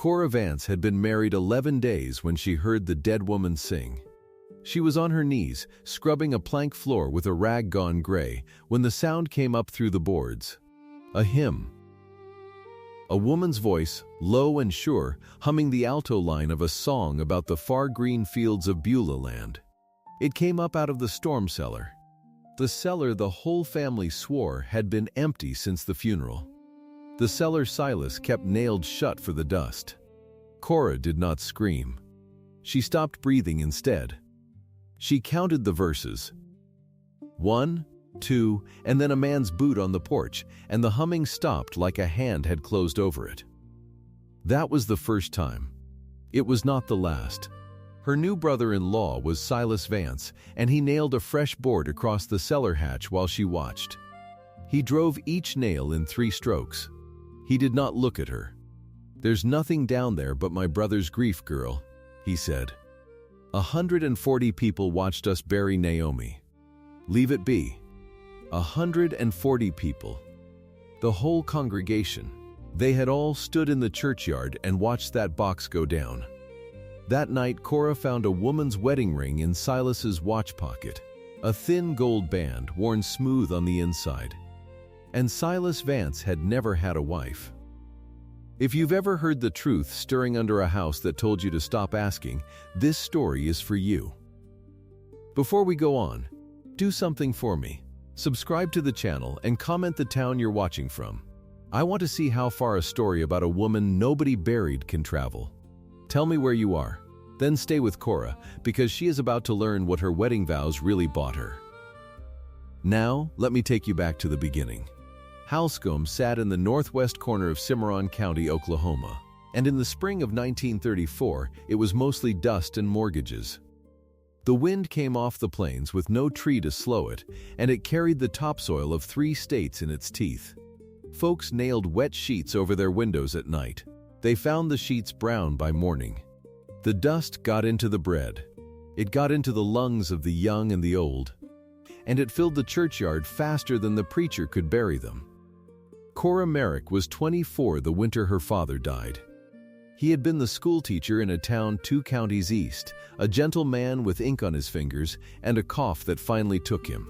Cora Vance had been married 11 days when she heard the dead woman sing. She was on her knees, scrubbing a plank floor with a rag gone gray, when the sound came up through the boards. A hymn. A woman's voice, low and sure, humming the alto line of a song about the far green fields of Beulah land. It came up out of the storm cellar. The cellar the whole family swore had been empty since the funeral. The cellar Silas kept nailed shut for the dust. Cora did not scream. She stopped breathing instead. She counted the verses. 1, 2, and then a man's boot on the porch, and the humming stopped like a hand had closed over it. That was the first time. It was not the last. Her new brother-in-law was Silas Vance, and he nailed a fresh board across the cellar hatch while she watched. He drove each nail in 3 strokes. He did not look at her. "There's nothing down there but my brother's grief, girl," he said. 140 people watched us bury Naomi. Leave it be. 140 people. The whole congregation. They had all stood in the churchyard and watched that box go down. That night, Cora found a woman's wedding ring in Silas's watch pocket, a thin gold band worn smooth on the inside. And Silas Vance had never had a wife. If you've ever heard the truth stirring under a house that told you to stop asking, this story is for you. Before we go on, do something for me. Subscribe to the channel and comment the town you're watching from. I want to see how far a story about a woman nobody buried can travel. Tell me where you are. Then stay with Cora, because she is about to learn what her wedding vows really bought her. Now, let me take you back to the beginning. Halscomb sat in the northwest corner of Cimarron County, Oklahoma, and in the spring of 1934, it was mostly dust and mortgages. The wind came off the plains with no tree to slow it, and it carried the topsoil of 3 states in its teeth. Folks nailed wet sheets over their windows at night. They found the sheets brown by morning. The dust got into the bread. It got into the lungs of the young and the old. And it filled the churchyard faster than the preacher could bury them. Cora Merrick was 24 the winter her father died. He had been the schoolteacher in a town 2 counties east, a gentle man with ink on his fingers and a cough that finally took him.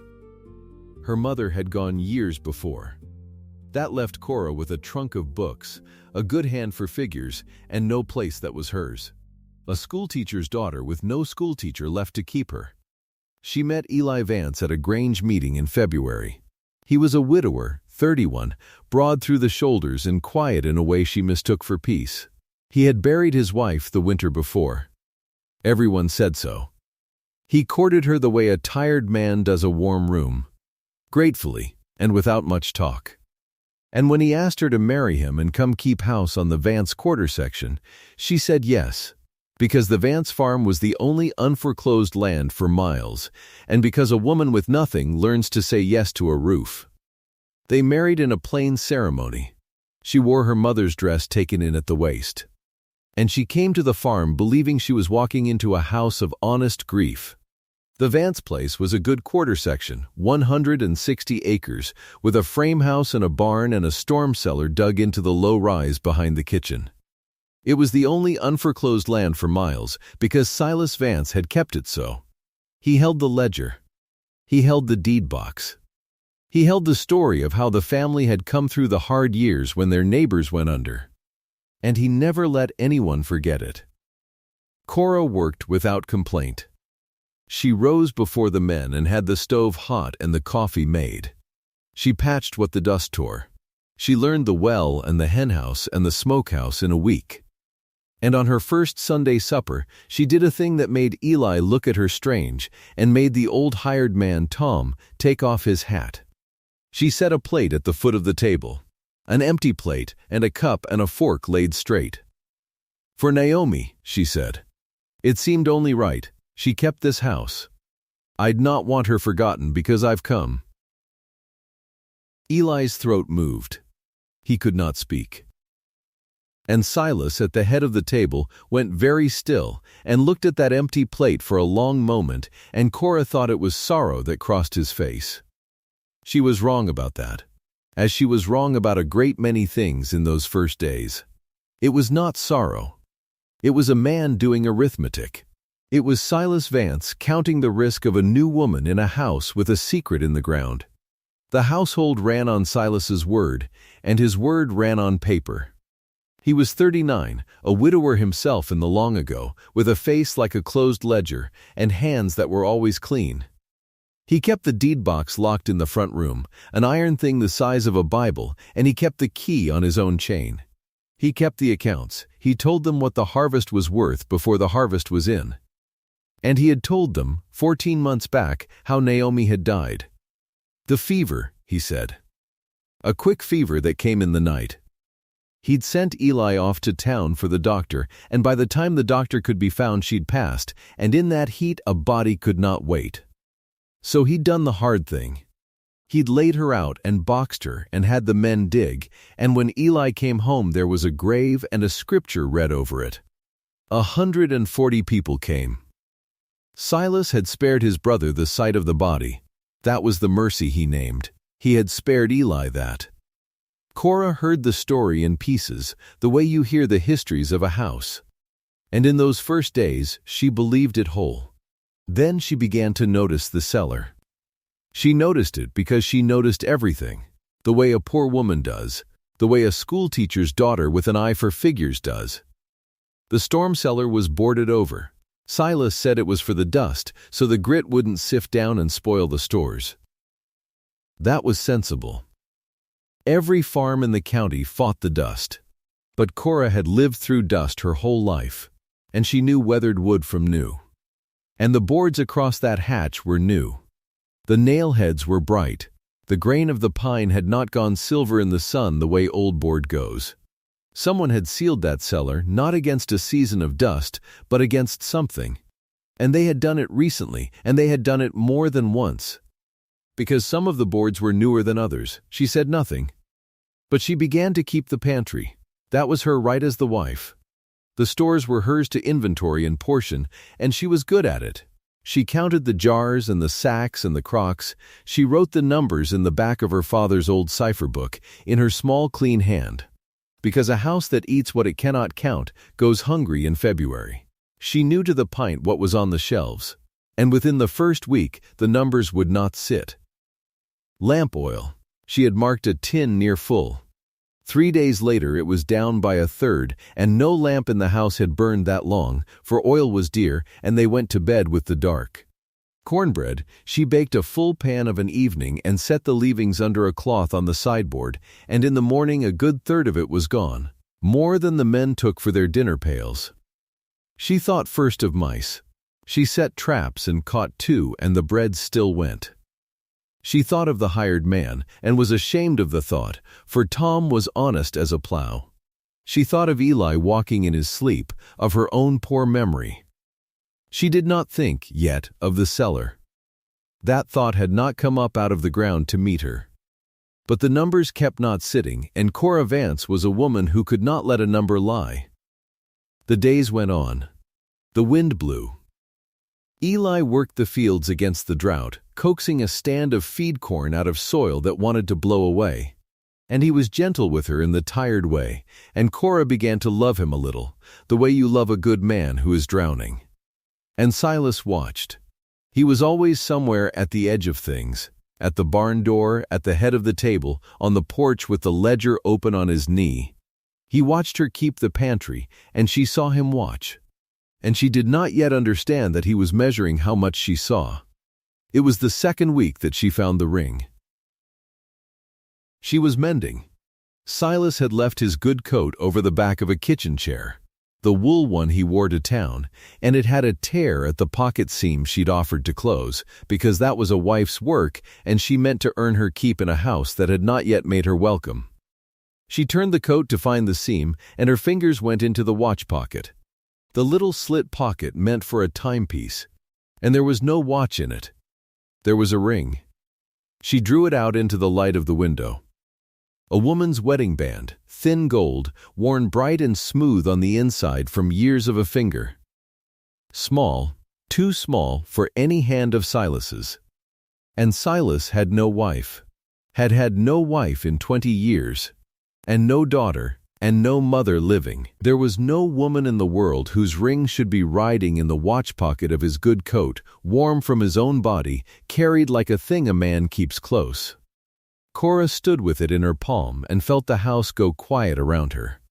Her mother had gone years before. That left Cora with a trunk of books, a good hand for figures, and no place that was hers. A schoolteacher's daughter with no schoolteacher left to keep her. She met Eli Vance at a Grange meeting in February. He was a widower, 31, broad through the shoulders and quiet in a way she mistook for peace. He had buried his wife the winter before. Everyone said so. He courted her the way a tired man does a warm room, gratefully and without much talk. And when he asked her to marry him and come keep house on the Vance quarter section, she said yes, because the Vance farm was the only unforeclosed land for miles, and because a woman with nothing learns to say yes to a roof. They married in a plain ceremony. She wore her mother's dress taken in at the waist. And she came to the farm believing she was walking into a house of honest grief. The Vance place was a good quarter section, 160 acres, with a frame house and a barn and a storm cellar dug into the low rise behind the kitchen. It was the only unforeclosed land for miles because Silas Vance had kept it so. He held the ledger. He held the deed box. He held the story of how the family had come through the hard years when their neighbors went under. And he never let anyone forget it. Cora worked without complaint. She rose before the men and had the stove hot and the coffee made. She patched what the dust tore. She learned the well and the henhouse and the smokehouse in a week. And on her first Sunday supper, she did a thing that made Eli look at her strange and made the old hired man, Tom, take off his hat. She set a plate at the foot of the table, an empty plate and a cup and a fork laid straight. "For Naomi," she said. "It seemed only right. She kept this house. I'd not want her forgotten because I've come." Eli's throat moved. He could not speak. And Silas, at the head of the table, went very still and looked at that empty plate for a long moment, and Cora thought it was sorrow that crossed his face. She was wrong about that, as she was wrong about a great many things in those first days. It was not sorrow. It was a man doing arithmetic. It was Silas Vance counting the risk of a new woman in a house with a secret in the ground. The household ran on Silas's word, and his word ran on paper. He was 39, a widower himself in the long ago, with a face like a closed ledger and hands that were always clean. He kept the deed box locked in the front room, an iron thing the size of a Bible, and he kept the key on his own chain. He kept the accounts. He told them what the harvest was worth before the harvest was in. And he had told them, 14 months back, how Naomi had died. The fever, he said. A quick fever that came in the night. He'd sent Eli off to town for the doctor, and by the time the doctor could be found she'd passed, and in that heat a body could not wait. So he'd done the hard thing. He'd laid her out and boxed her and had the men dig, and when Eli came home there was a grave and a scripture read over it. 140 people came. Silas had spared his brother the sight of the body. That was the mercy he named. He had spared Eli that. Cora heard the story in pieces, the way you hear the histories of a house. And in those first days, she believed it whole. Then she began to notice the cellar. She noticed it because she noticed everything, the way a poor woman does, the way a schoolteacher's daughter with an eye for figures does. The storm cellar was boarded over. Silas said it was for the dust, so the grit wouldn't sift down and spoil the stores. That was sensible. Every farm in the county fought the dust. But Cora had lived through dust her whole life, and she knew weathered wood from new. And the boards across that hatch were new. The nail heads were bright. The grain of the pine had not gone silver in the sun the way old board goes. Someone had sealed that cellar not against a season of dust, but against something. And they had done it recently, and they had done it more than once. Because some of the boards were newer than others, she said nothing. But she began to keep the pantry. That was her right as the wife. The stores were hers to inventory and portion, and she was good at it. She counted the jars and the sacks and the crocks. She wrote the numbers in the back of her father's old cipher book, in her small, clean hand. Because a house that eats what it cannot count goes hungry in February. She knew to the pint what was on the shelves. And within the first week, the numbers would not sit. Lamp oil. She had marked a tin near full. 3 days later it was down by a third, and no lamp in the house had burned that long, for oil was dear, and they went to bed with the dark. Cornbread, she baked a full pan of an evening and set the leavings under a cloth on the sideboard, and in the morning a good third of it was gone, more than the men took for their dinner pails. She thought first of mice. She set traps and caught 2, and the bread still went. She thought of the hired man, and was ashamed of the thought, for Tom was honest as a plow. She thought of Eli walking in his sleep, of her own poor memory. She did not think, yet, of the cellar. That thought had not come up out of the ground to meet her. But the numbers kept not sitting, and Cora Vance was a woman who could not let a number lie. The days went on. The wind blew. Eli worked the fields against the drought, coaxing a stand of feed corn out of soil that wanted to blow away. And he was gentle with her in the tired way, and Cora began to love him a little, the way you love a good man who is drowning. And Silas watched. He was always somewhere at the edge of things, at the barn door, at the head of the table, on the porch with the ledger open on his knee. He watched her keep the pantry, and she saw him watch. And she did not yet understand that he was measuring how much she saw. It was the second week that she found the ring. She was mending. Silas had left his good coat over the back of a kitchen chair, the wool one he wore to town, and it had a tear at the pocket seam she'd offered to close, because that was a wife's work and she meant to earn her keep in a house that had not yet made her welcome. She turned the coat to find the seam, and her fingers went into the watch pocket. The little slit pocket meant for a timepiece, and there was no watch in it. There was a ring. She drew it out into the light of the window. A woman's wedding band, thin gold, worn bright and smooth on the inside from years of a finger. Small, too small for any hand of Silas's. And Silas had no wife, had had no wife in 20 years, and no daughter, and no mother living. There was no woman in the world whose ring should be riding in the watch pocket of his good coat, warm from his own body, carried like a thing a man keeps close. Cora stood with it in her palm and felt the house go quiet around her.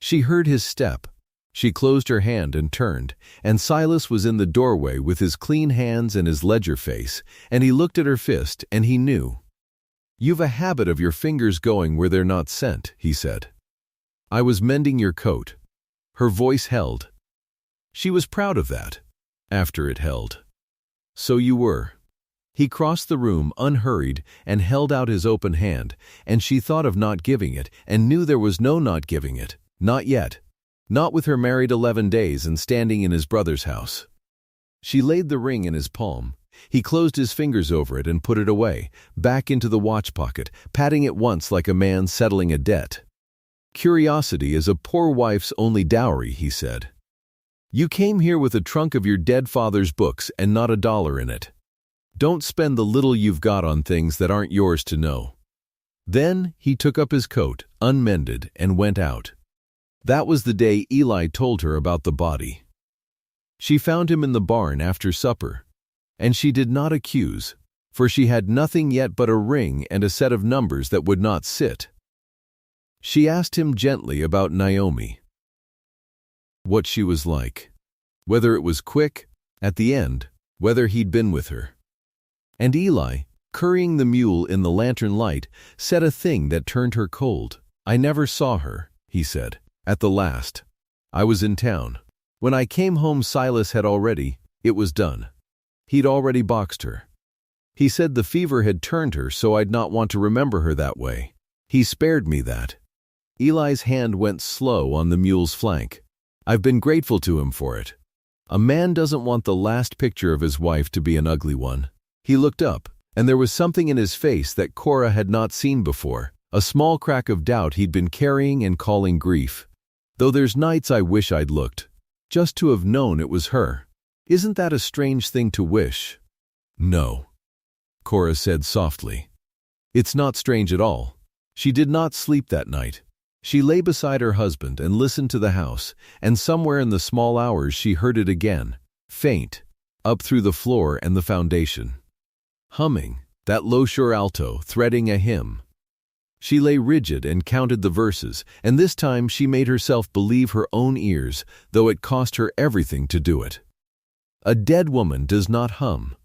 She heard his step. She closed her hand and turned, and Silas was in the doorway with his clean hands and his ledger face, and he looked at her fist, and he knew. "You've a habit of your fingers going where they're not sent," he said. "I was mending your coat." Her voice held. She was proud of that, after it held. "So you were." He crossed the room unhurried and held out his open hand, and she thought of not giving it and knew there was no not giving it, not yet. Not with her married 11 days and standing in his brother's house. She laid the ring in his palm. He closed his fingers over it and put it away, back into the watch pocket, patting it once like a man settling a debt. "Curiosity is a poor wife's only dowry," he said. "You came here with a trunk of your dead father's books and not a dollar in it. Don't spend the little you've got on things that aren't yours to know." Then he took up his coat, unmended, and went out. That was the day Eli told her about the body. She found him in the barn after supper, and she did not accuse, for she had nothing yet but a ring and a set of numbers that would not sit. She asked him gently about Naomi, what she was like, whether it was quick, at the end, whether he'd been with her. And Eli, currying the mule in the lantern light, said a thing that turned her cold. "I never saw her," he said. "At the last. I was in town. When I came home Silas had it was done. He'd already boxed her. He said the fever had turned her so I'd not want to remember her that way. He spared me that." Eli's hand went slow on the mule's flank. "I've been grateful to him for it. A man doesn't want the last picture of his wife to be an ugly one." He looked up, and there was something in his face that Cora had not seen before, a small crack of doubt he'd been carrying and calling grief. "Though there's nights I wish I'd looked, just to have known it was her. Isn't that a strange thing to wish?" "No," Cora said softly. "It's not strange at all." She did not sleep that night. She lay beside her husband and listened to the house, and somewhere in the small hours she heard it again, faint, up through the floor and the foundation. Humming, that low sure alto, threading a hymn. She lay rigid and counted the verses, and this time she made herself believe her own ears, though it cost her everything to do it. A dead woman does not hum.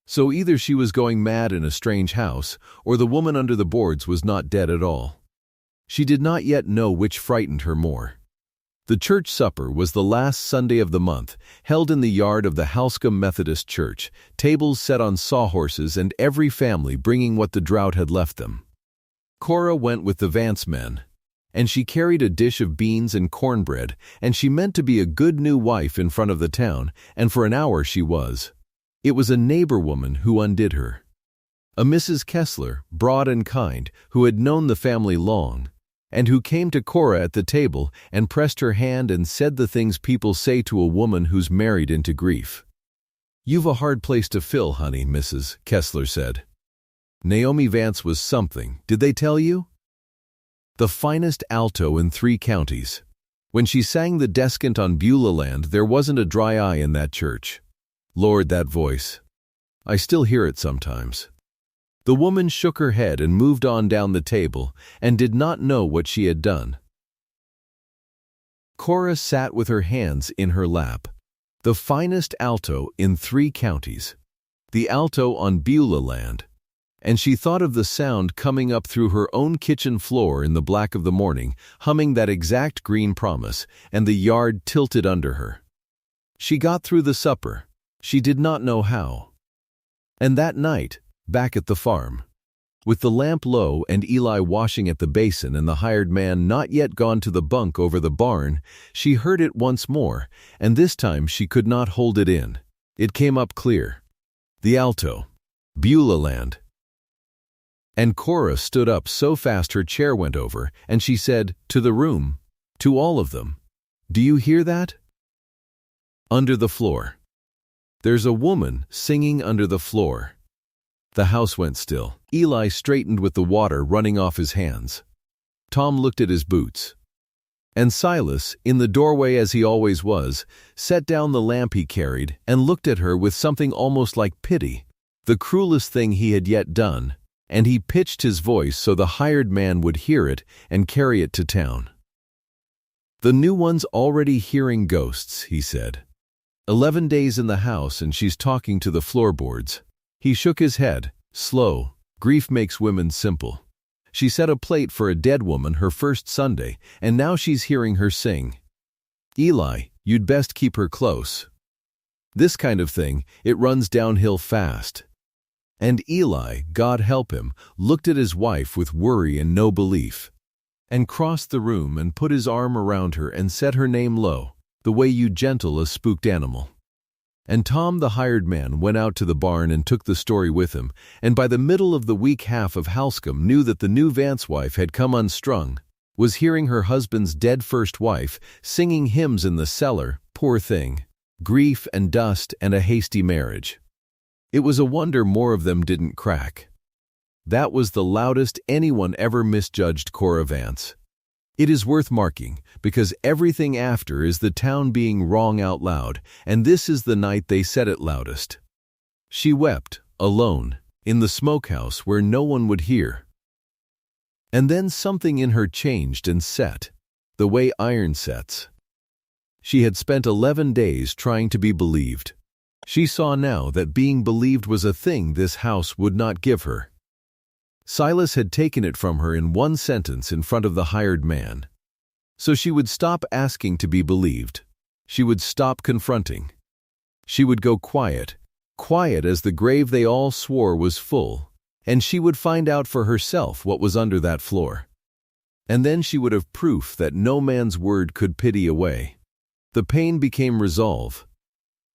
So either she was going mad in a strange house, or the woman under the boards was not dead at all. She did not yet know which frightened her more. The church supper was the last Sunday of the month, held in the yard of the Halscomb Methodist Church, tables set on sawhorses and every family bringing what the drought had left them. Cora went with the Vance men, and she carried a dish of beans and cornbread, and she meant to be a good new wife in front of the town, and for an hour she was. It was a neighbor woman who undid her. A Mrs. Kessler, broad and kind, who had known the family long, and who came to Cora at the table and pressed her hand and said the things people say to a woman who's married into grief. "You've a hard place to fill, honey," Mrs. Kessler said. Naomi Vance was something, did they tell you? The finest alto in 3 counties. When she sang the descant on Beulah land, there wasn't a dry eye in that church. Lord, that voice. I still hear it sometimes. The woman shook her head and moved on down the table and did not know what she had done. Cora sat with her hands in her lap. The finest alto in 3 counties. The alto on Beulah land. And she thought of the sound coming up through her own kitchen floor in the black of the morning, humming that exact green promise, and the yard tilted under her. She got through the supper. She did not know how. And that night, back at the farm, with the lamp low and Eli washing at the basin and the hired man not yet gone to the bunk over the barn, she heard it once more, and this time she could not hold it in. It came up clear. The alto. Beulah land. And Cora stood up so fast her chair went over, and she said, to the room, to all of them, "Do you hear that? Under the floor. There's a woman singing under the floor." The house went still. Eli straightened with the water running off his hands. Tom looked at his boots. And Silas, in the doorway as he always was, set down the lamp he carried and looked at her with something almost like pity, the cruelest thing he had yet done, and he pitched his voice so the hired man would hear it and carry it to town. "The new one's already hearing ghosts," he said. 11 days in the house and she's talking to the floorboards." He shook his head, slow. Grief makes women simple. She set a plate for a dead woman her first Sunday, and now she's hearing her sing. "Eli, you'd best keep her close. This kind of thing, it runs downhill fast." And Eli, God help him, looked at his wife with worry and no belief, and crossed the room and put his arm around her and set her name low, the way you gentle a spooked animal. And Tom, the hired man, went out to the barn and took the story with him, and by the middle of the week half of Halscomb knew that the new Vance wife had come unstrung, was hearing her husband's dead first wife singing hymns in the cellar, poor thing, grief and dust and a hasty marriage. It was a wonder more of them didn't crack. That was the loudest anyone ever misjudged Cora Vance. It is worth marking, because everything after is the town being wrong out loud, and this is the night they said it loudest. She wept, alone, in the smokehouse where no one would hear. And then something in her changed and set, the way iron sets. She had spent 11 days trying to be believed. She saw now that being believed was a thing this house would not give her. Silas had taken it from her in one sentence in front of the hired man. So she would stop asking to be believed. She would stop confronting. She would go quiet, quiet as the grave they all swore was full, and she would find out for herself what was under that floor. And then she would have proof that no man's word could pity away. The pain became resolve.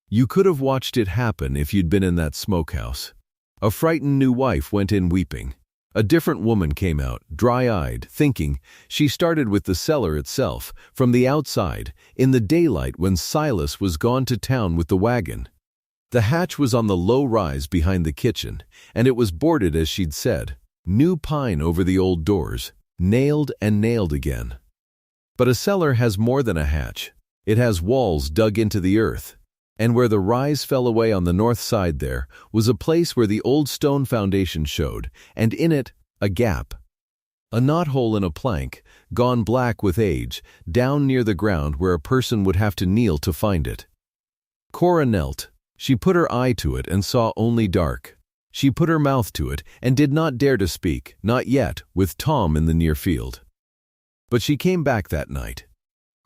You could have watched it happen if you'd been in that smokehouse. A frightened new wife went in weeping. A different woman came out, dry-eyed, thinking. She started with the cellar itself, from the outside, in the daylight when Silas was gone to town with the wagon. The hatch was on the low rise behind the kitchen, and it was boarded as she'd said, new pine over the old doors, nailed and nailed again. But a cellar has more than a hatch. It has walls dug into the earth. And where the rise fell away on the north side there was a place where the old stone foundation showed, and in it, a gap. A knothole in a plank, gone black with age, down near the ground where a person would have to kneel to find it. Cora knelt. She put her eye to it and saw only dark. She put her mouth to it and did not dare to speak, not yet, with Tom in the near field. But she came back that night.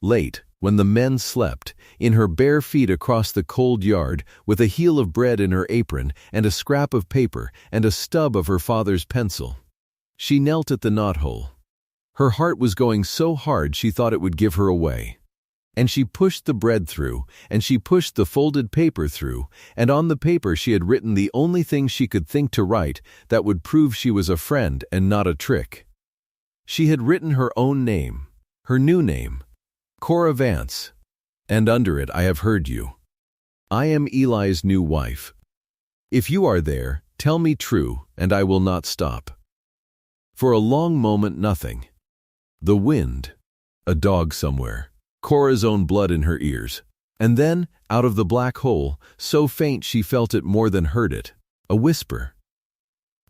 Late, when the men slept, in her bare feet across the cold yard, with a heel of bread in her apron and a scrap of paper and a stub of her father's pencil. She knelt at the knothole. Her heart was going so hard she thought it would give her away. And she pushed the bread through, and she pushed the folded paper through, and on the paper she had written the only thing she could think to write that would prove she was a friend and not a trick. She had written her own name, her new name, Cora Vance, and under it I have heard you. I am Eli's new wife. If you are there, tell me true, and I will not stop. For a long moment nothing. The wind, a dog somewhere, Cora's own blood in her ears, and then, out of the black hole, so faint she felt it more than heard it, a whisper.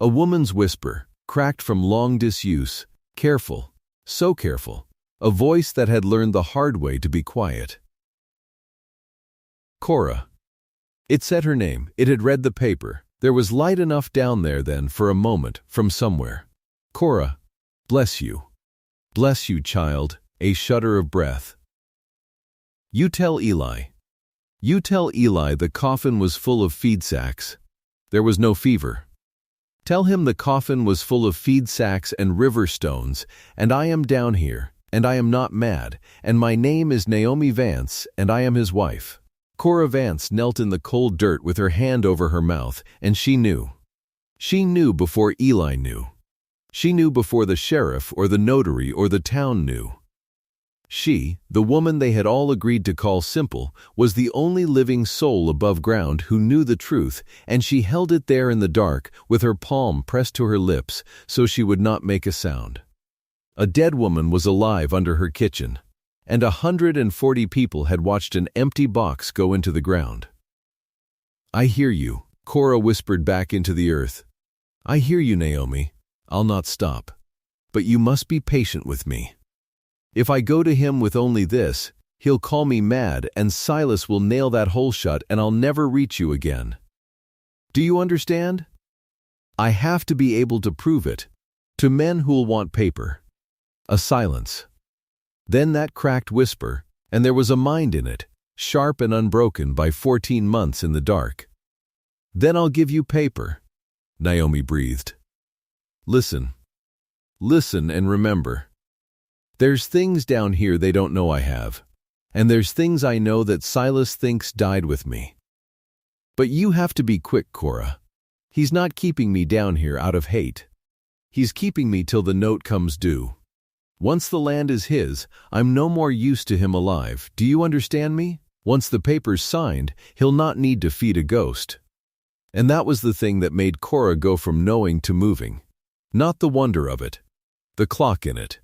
A woman's whisper, cracked from long disuse, careful, so careful. A voice that had learned the hard way to be quiet. Cora. It said her name. It had read the paper. There was light enough down there then for a moment, from somewhere. Cora. Bless you. Bless you, child. A shudder of breath. You tell Eli. You tell Eli the coffin was full of feed sacks. There was no fever. Tell him the coffin was full of feed sacks and river stones, and I am down here. And I am not mad, and my name is Naomi Vance, and I am his wife. Cora Vance knelt in the cold dirt with her hand over her mouth, and she knew. She knew before Eli knew. She knew before the sheriff or the notary or the town knew. She, the woman they had all agreed to call simple, was the only living soul above ground who knew the truth, and she held it there in the dark with her palm pressed to her lips so she would not make a sound. A dead woman was alive under her kitchen, and 140 people had watched an empty box go into the ground. "I hear you," Cora whispered back into the earth. "I hear you, Naomi. I'll not stop. But you must be patient with me. If I go to him with only this, he'll call me mad and Silas will nail that hole shut and I'll never reach you again. Do you understand? I have to be able to prove it, to men who'll want paper." A silence. Then that cracked whisper, and there was a mind in it, sharp and unbroken by 14 months in the dark. "Then I'll give you paper," Naomi breathed. "Listen. Listen and remember. There's things down here they don't know I have, and there's things I know that Silas thinks died with me. But you have to be quick, Cora. He's not keeping me down here out of hate. He's keeping me till the note comes due. Once the land is his, I'm no more use to him alive. Do you understand me? Once the paper's signed, he'll not need to feed a ghost." And that was the thing that made Cora go from knowing to moving. Not the wonder of it, the clock in it.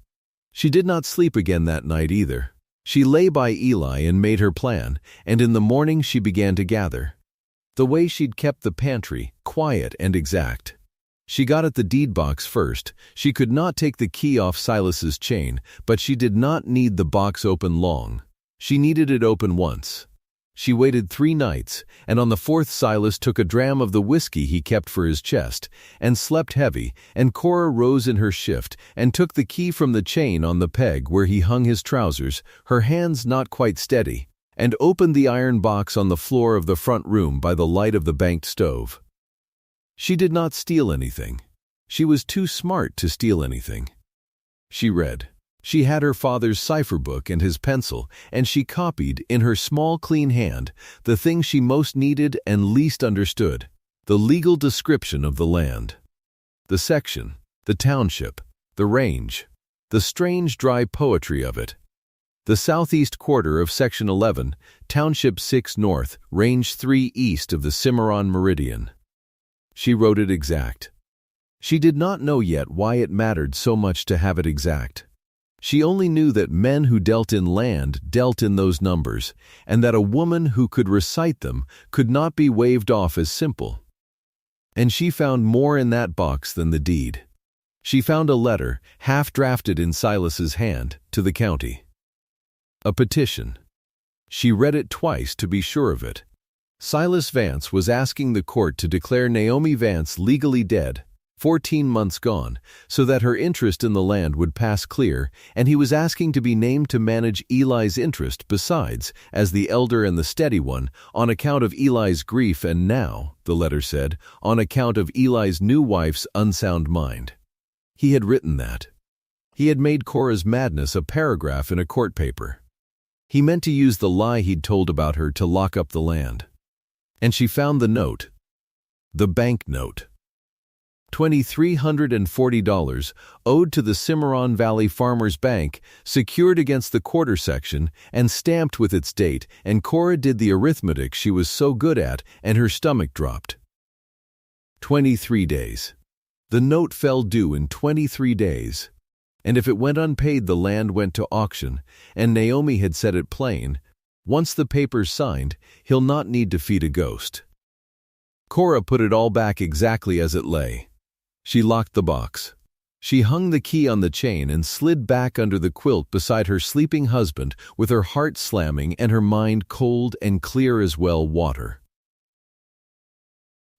She did not sleep again that night either. She lay by Eli and made her plan, and in the morning she began to gather. The way she'd kept the pantry, quiet and exact. She got at the deed box first. She could not take the key off Silas's chain, but she did not need the box open long. She needed it open once. She waited 3 nights, and on the 4th Silas took a dram of the whiskey he kept for his chest, and slept heavy, and Cora rose in her shift, and took the key from the chain on the peg where he hung his trousers, her hands not quite steady, and opened the iron box on the floor of the front room by the light of the banked stove. She did not steal anything. She was too smart to steal anything. She read. She had her father's cipher book and his pencil, and she copied, in her small clean hand, the thing she most needed and least understood, the legal description of the land. The section, the township, the range, the strange dry poetry of it. The southeast quarter of Section 11, Township 6 North, Range 3 east of the Cimarron Meridian. She wrote it exact. She did not know yet why it mattered so much to have it exact. She only knew that men who dealt in land dealt in those numbers, and that a woman who could recite them could not be waved off as simple. And she found more in that box than the deed. She found a letter, half-drafted in Silas's hand, to the county. A petition. She read it twice to be sure of it. Silas Vance was asking the court to declare Naomi Vance legally dead, 14 months gone, so that her interest in the land would pass clear, and he was asking to be named to manage Eli's interest besides, as the elder and the steady one, on account of Eli's grief and now, the letter said, on account of Eli's new wife's unsound mind. He had written that. He had made Cora's madness a paragraph in a court paper. He meant to use the lie he'd told about her to lock up the land. And she found the note. The bank note. $2,340 owed to the Cimarron Valley Farmers Bank, secured against the quarter section and stamped with its date, and Cora did the arithmetic she was so good at, and her stomach dropped. 23 days. The note fell due in 23 days. And if it went unpaid, the land went to auction, and Naomi had said it plain, once the paper's signed, he'll not need to feed a ghost. Cora put it all back exactly as it lay. She locked the box. She hung the key on the chain and slid back under the quilt beside her sleeping husband, with her heart slamming and her mind cold and clear as well water.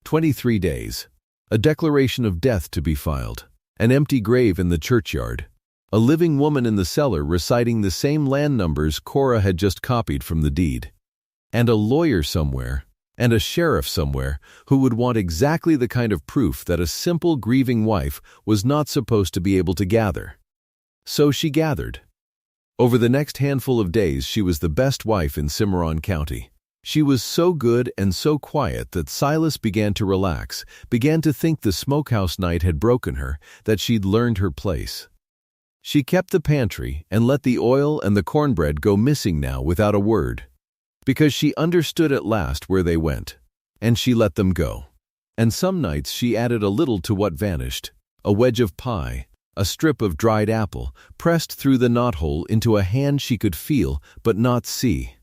23 days. A declaration of death to be filed. An empty grave in the churchyard. A living woman in the cellar reciting the same land numbers Cora had just copied from the deed. And a lawyer somewhere, and a sheriff somewhere, who would want exactly the kind of proof that a simple grieving wife was not supposed to be able to gather. So she gathered. Over the next handful of days she was the best wife in Cimarron County. She was so good and so quiet that Silas began to relax, began to think the smokehouse night had broken her, that she'd learned her place. She kept the pantry and let the oil and the cornbread go missing now without a word, because she understood at last where they went, and she let them go. And some nights she added a little to what vanished, a wedge of pie, a strip of dried apple pressed through the knothole into a hand she could feel but not see.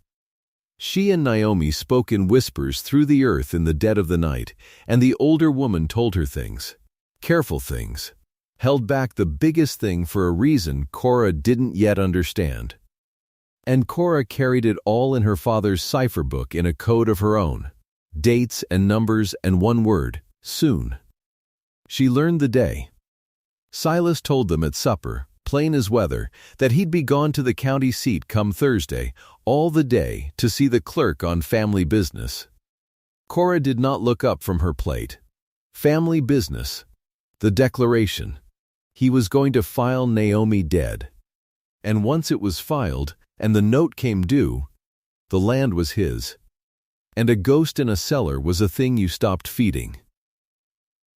She and Naomi spoke in whispers through the earth in the dead of the night, and the older woman told her things, careful things, held back the biggest thing for a reason Cora didn't yet understand. And Cora carried it all in her father's cipher book in a code of her own, dates and numbers and one word, soon. She learned the day. Silas told them at supper, plain as weather, that he'd be gone to the county seat come Thursday, all the day, to see the clerk on family business. Cora did not look up from her plate. Family business. The declaration. He was going to file Naomi dead. And once it was filed, and the note came due, the land was his. And a ghost in a cellar was a thing you stopped feeding.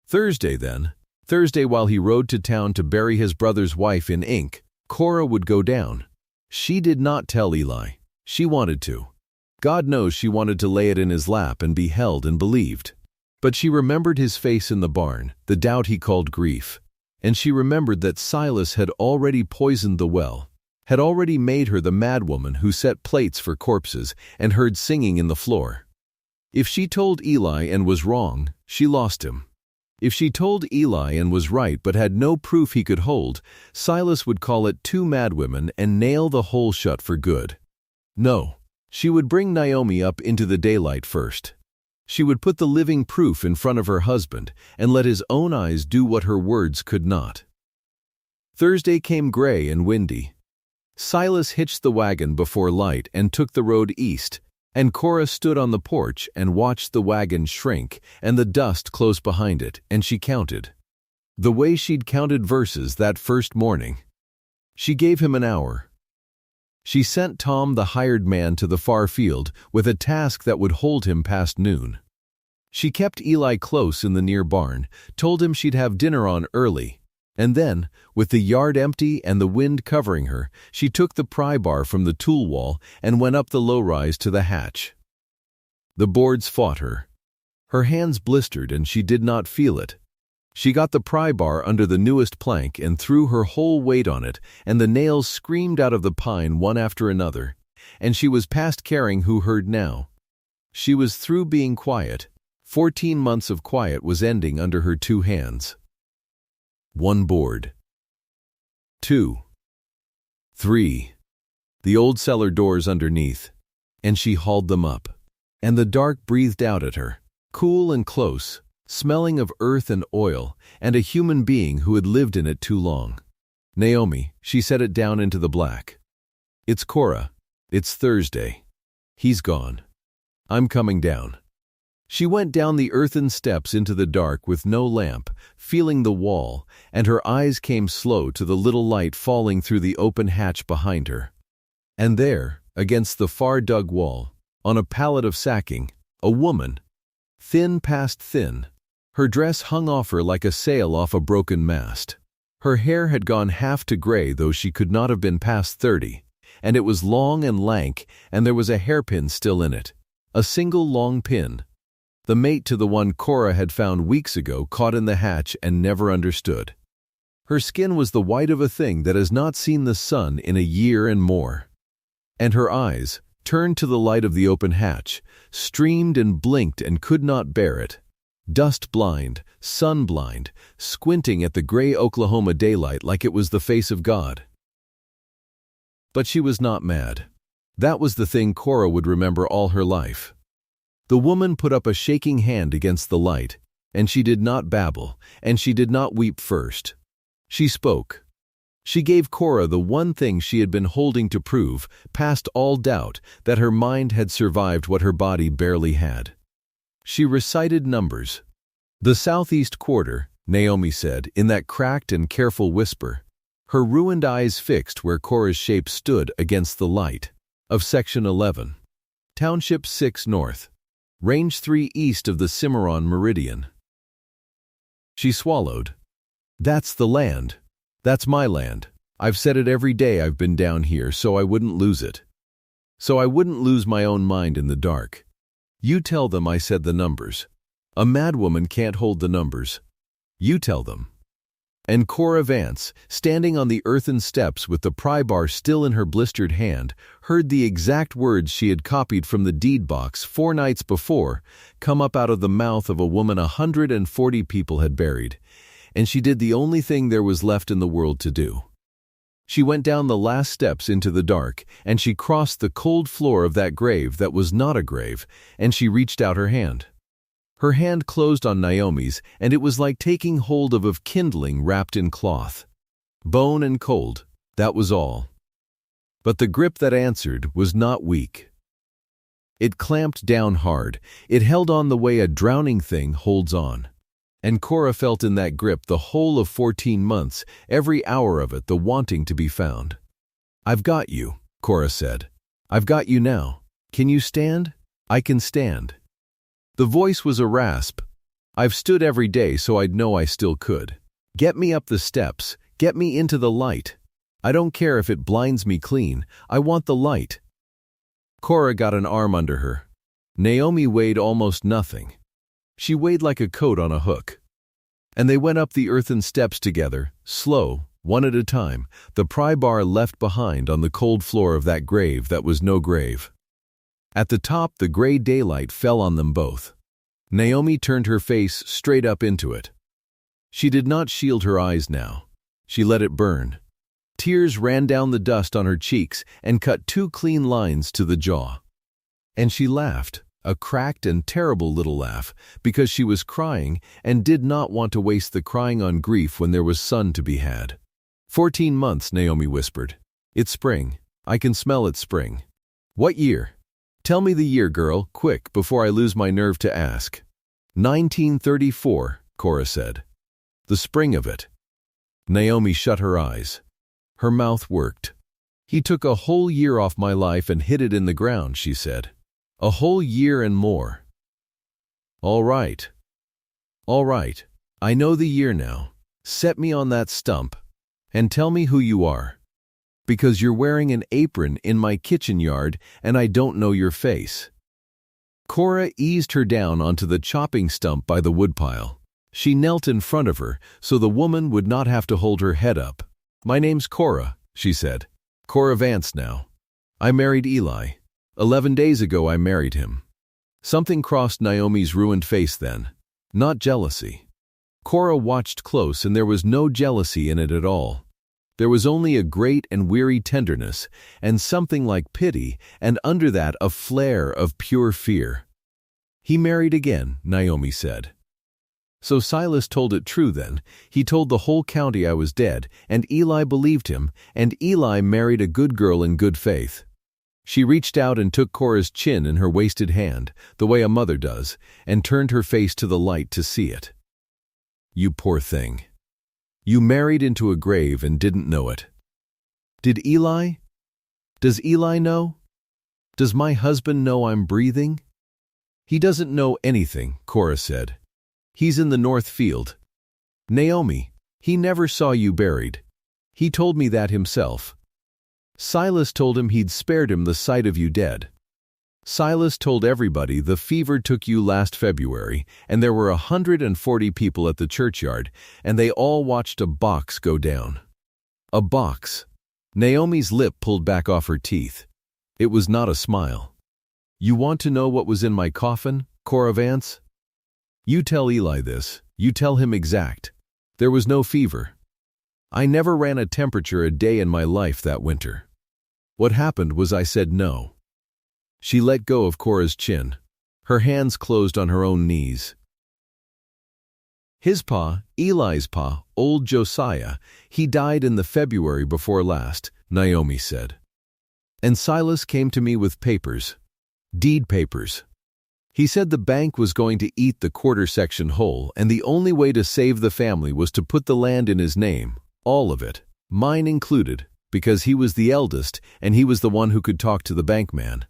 Thursday then, Thursday while he rode to town to bury his brother's wife in ink, Cora would go down. She did not tell Eli. She wanted to. God knows she wanted to lay it in his lap and be held and believed. But she remembered his face in the barn, the doubt he called grief. And she remembered that Silas had already poisoned the well, had already made her the madwoman who set plates for corpses and heard singing in the floor. If she told Eli and was wrong, she lost him. If she told Eli and was right but had no proof he could hold, Silas would call it two madwomen and nail the hole shut for good. No, she would bring Naomi up into the daylight first. She would put the living proof in front of her husband and let his own eyes do what her words could not. Thursday came gray and windy. Silas hitched the wagon before light and took the road east, and Cora stood on the porch and watched the wagon shrink and the dust close behind it, and she counted. The way she'd counted verses that first morning. She gave him an hour. She sent Tom the hired man to the far field with a task that would hold him past noon. She kept Eli close in the near barn, told him she'd have dinner on early, and then, with the yard empty and the wind covering her, she took the pry bar from the tool wall and went up the low-rise to the hatch. The boards fought her. Her hands blistered and she did not feel it. She got the pry bar under the newest plank and threw her whole weight on it, and the nails screamed out of the pine one after another, and she was past caring who heard now. She was through being quiet. 14 months of quiet was ending under her two hands. 1 board. 2. 3. The old cellar doors underneath, and she hauled them up, and the dark breathed out at her, cool and close, smelling of earth and oil, and a human being who had lived in it too long. Naomi, she set it down into the black. It's Cora. It's Thursday. He's gone. I'm coming down. She went down the earthen steps into the dark with no lamp, feeling the wall, and her eyes came slow to the little light falling through the open hatch behind her. And there, against the far-dug wall, on a pallet of sacking, a woman, thin past thin. Her dress hung off her like a sail off a broken mast. Her hair had gone half to gray, though she could not have been past 30, and it was long and lank, and there was a hairpin still in it. A single long pin. The mate to the one Cora had found weeks ago, caught in the hatch and never understood. Her skin was the white of a thing that has not seen the sun in a year and more. And her eyes, turned to the light of the open hatch, streamed and blinked and could not bear it. Dust-blind, sun-blind, squinting at the gray Oklahoma daylight like it was the face of God. But she was not mad. That was the thing Cora would remember all her life. The woman put up a shaking hand against the light, and she did not babble, and she did not weep first. She spoke. She gave Cora the one thing she had been holding to prove, past all doubt, that her mind had survived what her body barely had. She recited numbers. The southeast quarter, Naomi said, in that cracked and careful whisper, her ruined eyes fixed where Cora's shape stood against the light, of Section 11. Township 6 North. Range 3 east of the Cimarron Meridian. She swallowed. That's the land. That's my land. I've said it every day I've been down here so I wouldn't lose it. So I wouldn't lose my own mind in the dark. You tell them I said the numbers. A madwoman can't hold the numbers. You tell them. And Cora Vance, standing on the earthen steps with the pry bar still in her blistered hand, heard the exact words she had copied from the deed box 4 nights before come up out of the mouth of a woman 140 people had buried, and she did the only thing there was left in the world to do. She went down the last steps into the dark, and she crossed the cold floor of that grave that was not a grave, and she reached out her hand. Her hand closed on Naomi's, and it was like taking hold of kindling wrapped in cloth. Bone and cold, that was all. But the grip that answered was not weak. It clamped down hard. It held on the way a drowning thing holds on. And Cora felt in that grip the whole of 14 months, every hour of it the wanting to be found. "I've got you," Cora said. "I've got you now. Can you stand?" "I can stand." The voice was a rasp. "I've stood every day so I'd know I still could. Get me up the steps. Get me into the light. I don't care if it blinds me clean. I want the light." Cora got an arm under her. Naomi weighed almost nothing. She weighed like a coat on a hook. And they went up the earthen steps together, slow, one at a time, the pry bar left behind on the cold floor of that grave that was no grave. At the top, the gray daylight fell on them both. Naomi turned her face straight up into it. She did not shield her eyes now. She let it burn. Tears ran down the dust on her cheeks and cut 2 clean lines to the jaw. And she laughed, a cracked and terrible little laugh, because she was crying and did not want to waste the crying on grief when there was sun to be had. 14 months, Naomi whispered. "It's spring. I can smell it spring." "What year?" "Tell me the year, girl, quick, before I lose my nerve to ask." 1934, Cora said. "The spring of it." Naomi shut her eyes. Her mouth worked. "He took a whole year off my life and hid it in the ground," she said. "A whole year and more." All right. I know the year now. Set me on that stump and tell me who you are. Because you're wearing an apron in my kitchen yard and I don't know your face." Cora eased her down onto the chopping stump by the woodpile. She knelt in front of her so the woman would not have to hold her head up. "My name's Cora," she said. "Cora Vance now. I married Eli. 11 days ago I married him." Something crossed Naomi's ruined face then. Not jealousy. Cora watched close and there was no jealousy in it at all. There was only a great and weary tenderness, and something like pity, and under that a flare of pure fear. "He married again," Naomi said. "So Silas told it true then. He told the whole county I was dead, and Eli believed him, and Eli married a good girl in good faith." She reached out and took Cora's chin in her wasted hand, the way a mother does, and turned her face to the light to see it. "You poor thing. You married into a grave and didn't know it. Did Eli? Does Eli know? Does my husband know I'm breathing?" "He doesn't know anything," Cora said. "He's in the north field. Naomi, he never saw you buried. He told me that himself. Silas told him he'd spared him the sight of you dead. Silas told everybody the fever took you last February, and there were 140 people at the churchyard, and they all watched a box go down." "A box." Naomi's lip pulled back off her teeth. It was not a smile. "You want to know what was in my coffin, Cora Vance? You tell Eli this. You tell him exact. There was no fever. I never ran a temperature a day in my life that winter. What happened was I said no." She let go of Cora's chin. Her hands closed on her own knees. "His pa, Eli's pa, old Josiah, he died in the February before last," Naomi said. "And Silas came to me with papers. Deed papers. He said the bank was going to eat the quarter section whole, and the only way to save the family was to put the land in his name, all of it, mine included, because he was the eldest and he was the one who could talk to the bankman.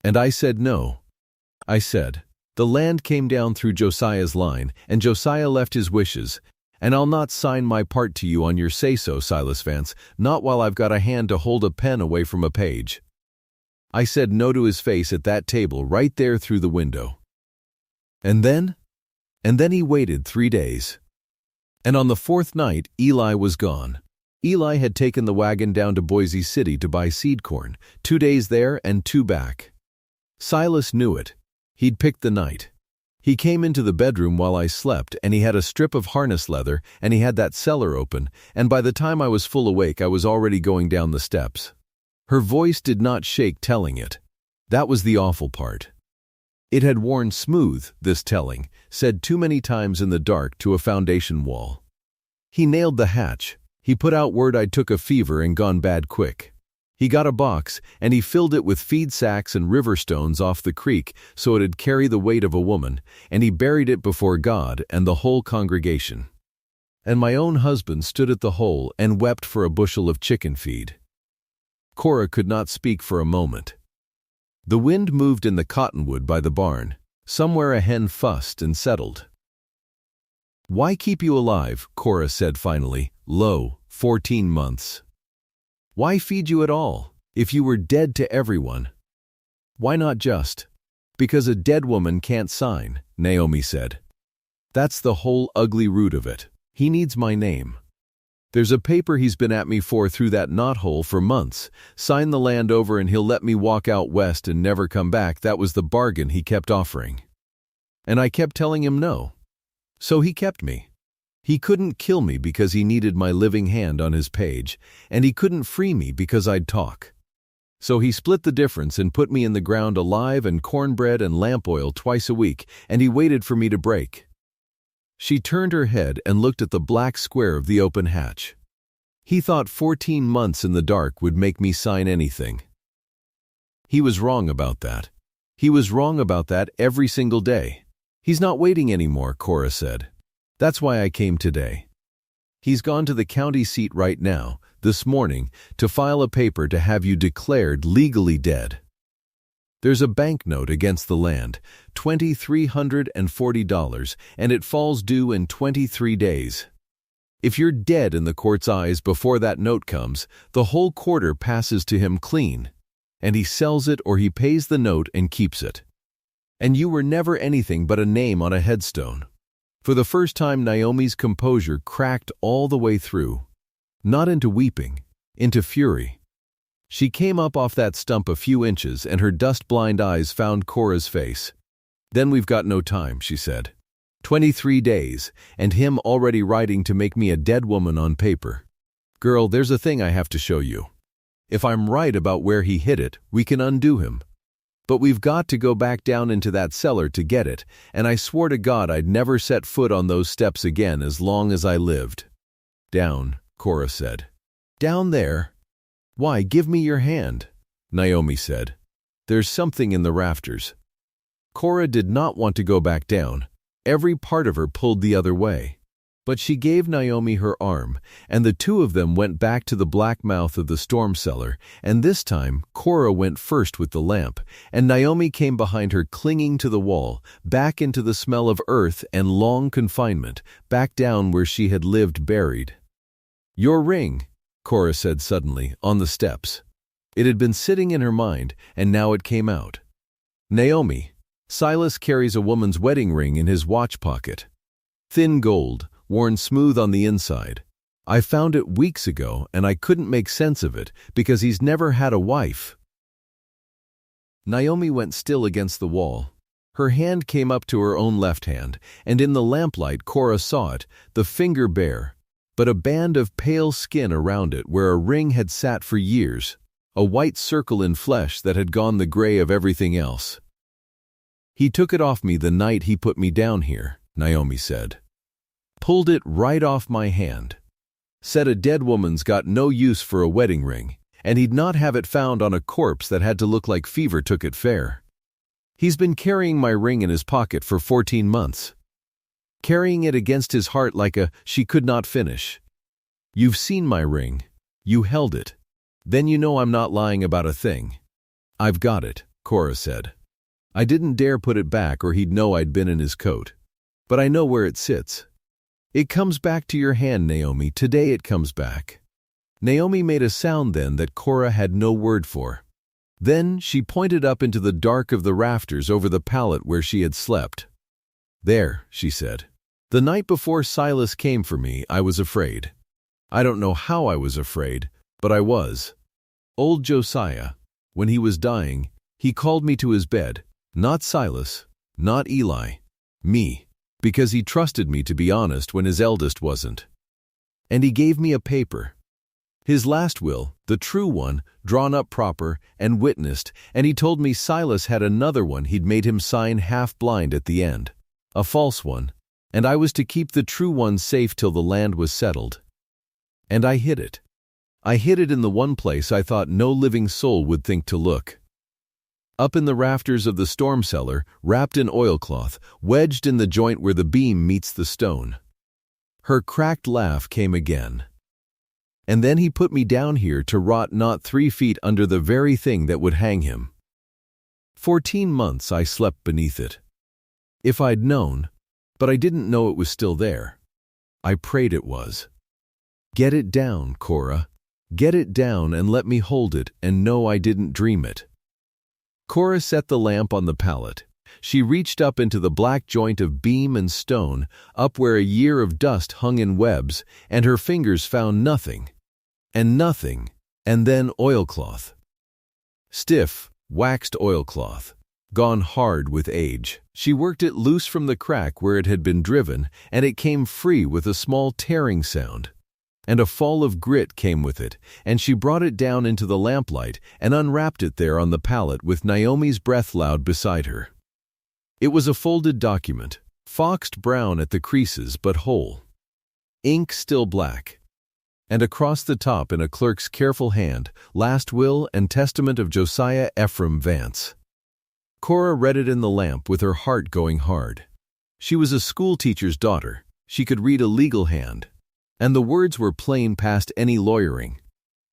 And I said no. I said, the land came down through Josiah's line, and Josiah left his wishes, and I'll not sign my part to you on your say-so, Silas Vance, not while I've got a hand to hold a pen away from a page. I said no to his face at that table right there through the window. And then he waited 3 days. And on the fourth night, Eli was gone. Eli had taken the wagon down to Boise City to buy seed corn, 2 days there and 2 back. Silas knew it. He'd picked the night. He came into the bedroom while I slept, and he had a strip of harness leather, and he had that cellar open, and by the time I was full awake I was already going down the steps. Her voice did not shake telling it. That was the awful part. It had worn smooth, this telling, said too many times in the dark to a foundation wall. He nailed the hatch. He put out word I took a fever and gone bad quick. He got a box, and he filled it with feed sacks and river stones off the creek so it'd carry the weight of a woman, and he buried it before God and the whole congregation. And my own husband stood at the hole and wept for a bushel of chicken feed. Cora could not speak for a moment. The wind moved in the cottonwood by the barn. Somewhere a hen fussed and settled. "Why keep you alive?" Cora said finally, low, 14 months. "Why feed you at all, if you were dead to everyone? Why not just?" "Because a dead woman can't sign," Naomi said. "That's the whole ugly root of it. He needs my name. There's a paper he's been at me for through that knothole for months. Sign the land over and he'll let me walk out west and never come back. That was the bargain he kept offering. And I kept telling him no. So he kept me. He couldn't kill me because he needed my living hand on his page, and he couldn't free me because I'd talk. So he split the difference and put me in the ground alive and cornbread and lamp oil twice a week, and he waited for me to break." She turned her head and looked at the black square of the open hatch. "He thought 14 months in the dark would make me sign anything." He was wrong about that. He was wrong about that every single day. "He's not waiting anymore," Cora said. "That's why I came today. He's gone to the county seat right now, this morning, to file a paper to have you declared legally dead. There's a banknote against the land, $2,340, and it falls due in 23 days. If you're dead in the court's eyes before that note comes, the whole quarter passes to him clean, and he sells it or he pays the note and keeps it. And you were never anything but a name on a headstone." For the first time, Naomi's composure cracked all the way through. Not into weeping, into fury. She came up off that stump a few inches and her dust-blind eyes found Cora's face. "Then we've got no time," she said. 23 days, and him already writing to make me a dead woman on paper. "Girl, there's a thing I have to show you. If I'm right about where he hid it, we can undo him. But we've got to go back down into that cellar to get it, and I swore to God I'd never set foot on those steps again as long as I lived." "Down," Cora said. "Down there? Why, give me your hand," Naomi said. "There's something in the rafters." Cora did not want to go back down. Every part of her pulled the other way. But she gave Naomi her arm, and the two of them went back to the black mouth of the storm cellar, and this time Cora went first with the lamp, and Naomi came behind her clinging to the wall, back into the smell of earth and long confinement, back down where she had lived buried. "Your ring," Cora said suddenly, on the steps. It had been sitting in her mind, and now it came out. "Naomi, Silas carries a woman's wedding ring in his watch pocket. Thin gold, worn smooth on the inside. I found it weeks ago, and I couldn't make sense of it because he's never had a wife." Naomi went still against the wall. Her hand came up to her own left hand, and in the lamplight Cora saw it, the finger bare, but a band of pale skin around it where a ring had sat for years, a white circle in flesh that had gone the gray of everything else. "He took it off me the night he put me down here," Naomi said. "Pulled it right off my hand. Said a dead woman's got no use for a wedding ring, and he'd not have it found on a corpse that had to look like fever took it fair. He's been carrying my ring in his pocket for 14 months. Carrying it against his heart like a she could not finish. You've seen my ring. You held it. Then you know I'm not lying about a thing." "I've got it," Cora said. "I didn't dare put it back or he'd know I'd been in his coat. But I know where it sits. It comes back to your hand, Naomi. Today it comes back." Naomi made a sound then that Cora had no word for. Then she pointed up into the dark of the rafters over the pallet where she had slept. "There," she said. The night before Silas came for me, I was afraid. I don't know how I was afraid, but I was. Old Josiah, when he was dying, he called me to his bed, not Silas, not Eli, me, because he trusted me to be honest when his eldest wasn't. And he gave me a paper. His last will, the true one, drawn up proper and witnessed, and he told me Silas had another one he'd made him sign half-blind at the end, a false one, and I was to keep the true one safe till the land was settled. And I hid it. I hid it in the one place I thought no living soul would think to look. Up in the rafters of the storm cellar, wrapped in oilcloth, wedged in the joint where the beam meets the stone. Her cracked laugh came again. And then he put me down here to rot not 3 feet under the very thing that would hang him. 14 months I slept beneath it. If I'd known, but I didn't know it was still there. I prayed it was. Get it down, Cora. Get it down and let me hold it and know I didn't dream it. Cora set the lamp on the pallet. She reached up into the black joint of beam and stone, up where a year of dust hung in webs, and her fingers found nothing, and then oilcloth. Stiff, waxed oilcloth, gone hard with age. She worked it loose from the crack where it had been driven, and it came free with a small tearing sound. And a fall of grit came with it, and she brought it down into the lamplight and unwrapped it there on the pallet with Naomi's breath loud beside her. It was a folded document, foxed brown at the creases but whole. Ink still black. And across the top in a clerk's careful hand, last will and testament of Josiah Ephraim Vance. Cora read it in the lamp with her heart going hard. She was a schoolteacher's daughter. She could read a legal hand. And the words were plain past any lawyering.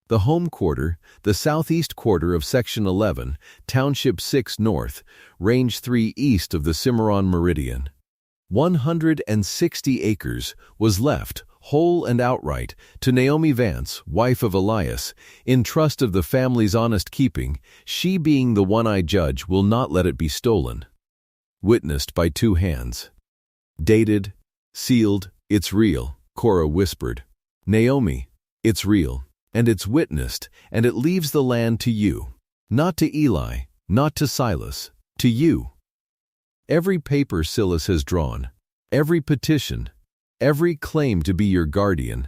The home quarter, the southeast quarter of Section 11, Township 6 North, Range 3 east of the Cimarron Meridian. 160 acres was left, whole and outright, to Naomi Vance, wife of Elias, in trust of the family's honest keeping, she being the one-eyed judge will not let it be stolen. Witnessed by 2 hands. Dated, sealed, it's real. Cora whispered. Naomi, it's real, and it's witnessed, and it leaves the land to you. Not to Eli, not to Silas, to you. Every paper Silas has drawn, every petition, every claim to be your guardian,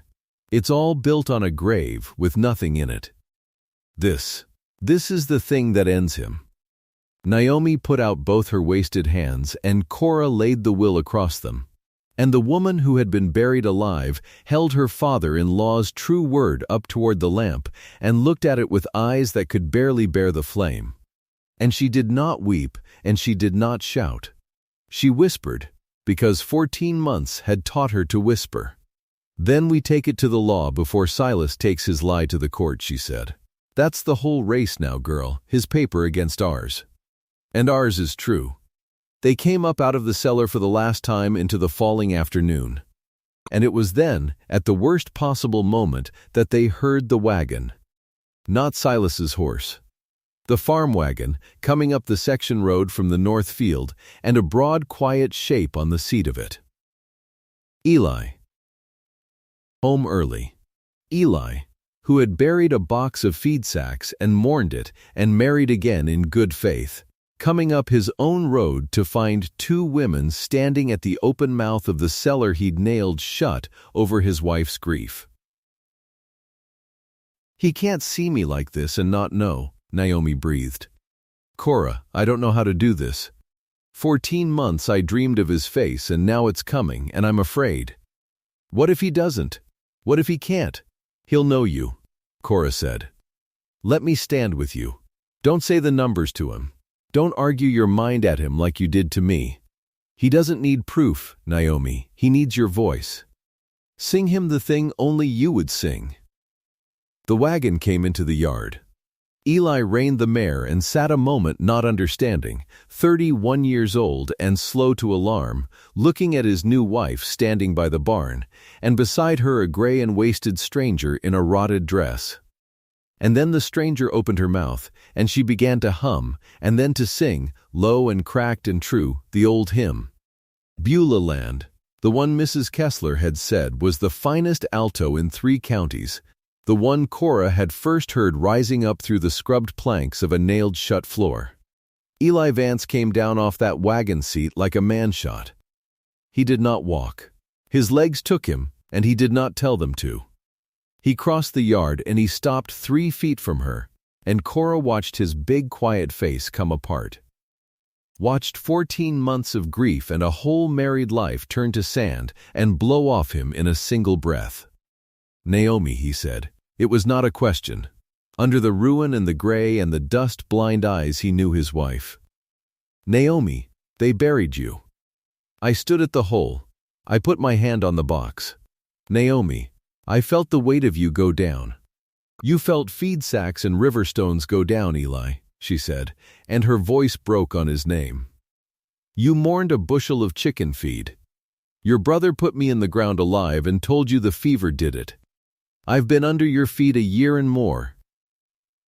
it's all built on a grave with nothing in it. This is the thing that ends him. Naomi put out both her wasted hands, and Cora laid the will across them. And the woman who had been buried alive held her father-in-law's true word up toward the lamp and looked at it with eyes that could barely bear the flame. And she did not weep, and she did not shout. She whispered, because 14 months had taught her to whisper. Then we take it to the law before Silas takes his lie to the court, she said. That's the whole race now, girl, his paper against ours. And ours is true. They came up out of the cellar for the last time into the falling afternoon. And it was then, at the worst possible moment, that they heard the wagon. Not Silas's horse. The farm wagon, coming up the section road from the north field, and a broad, quiet shape on the seat of it. Eli. Home early. Eli, who had buried a box of feed sacks and mourned it and married again in good faith. Coming up his own road to find 2 women standing at the open mouth of the cellar he'd nailed shut over his wife's grief. He can't see me like this and not know, Naomi breathed. Cora, I don't know how to do this. 14 months I dreamed of his face and now it's coming and I'm afraid. What if he doesn't? What if he can't? He'll know you, Cora said. Let me stand with you. Don't say the numbers to him. Don't argue your mind at him like you did to me. He doesn't need proof, Naomi. He needs your voice. Sing him the thing only you would sing. The wagon came into the yard. Eli reined the mare and sat a moment not understanding, 31 years old and slow to alarm, looking at his new wife standing by the barn, and beside her a gray and wasted stranger in a rotted dress. And then the stranger opened her mouth, and she began to hum, and then to sing, low and cracked and true, the old hymn. Beulah land, The one Mrs. Kessler had said was the finest alto in 3 counties, the one Cora had first heard rising up through the scrubbed planks of a nailed-shut floor. Eli Vance came down off that wagon seat like a man-shot. He did not walk. His legs took him, and he did not tell them to. He crossed the yard and he stopped 3 feet from her, and Cora watched his big, quiet face come apart. Watched 14 months of grief and a whole married life turn to sand and blow off him in a single breath. "Naomi," he said. It was not a question. Under the ruin and the gray and the dust-blind eyes he knew his wife. "Naomi, they buried you." I stood at the hole. I put my hand on the box. "Naomi, I felt the weight of you go down." "You felt feed sacks and river stones go down, Eli," she said, and her voice broke on his name. "You mourned a bushel of chicken feed. Your brother put me in the ground alive and told you the fever did it. I've been under your feet a year and more.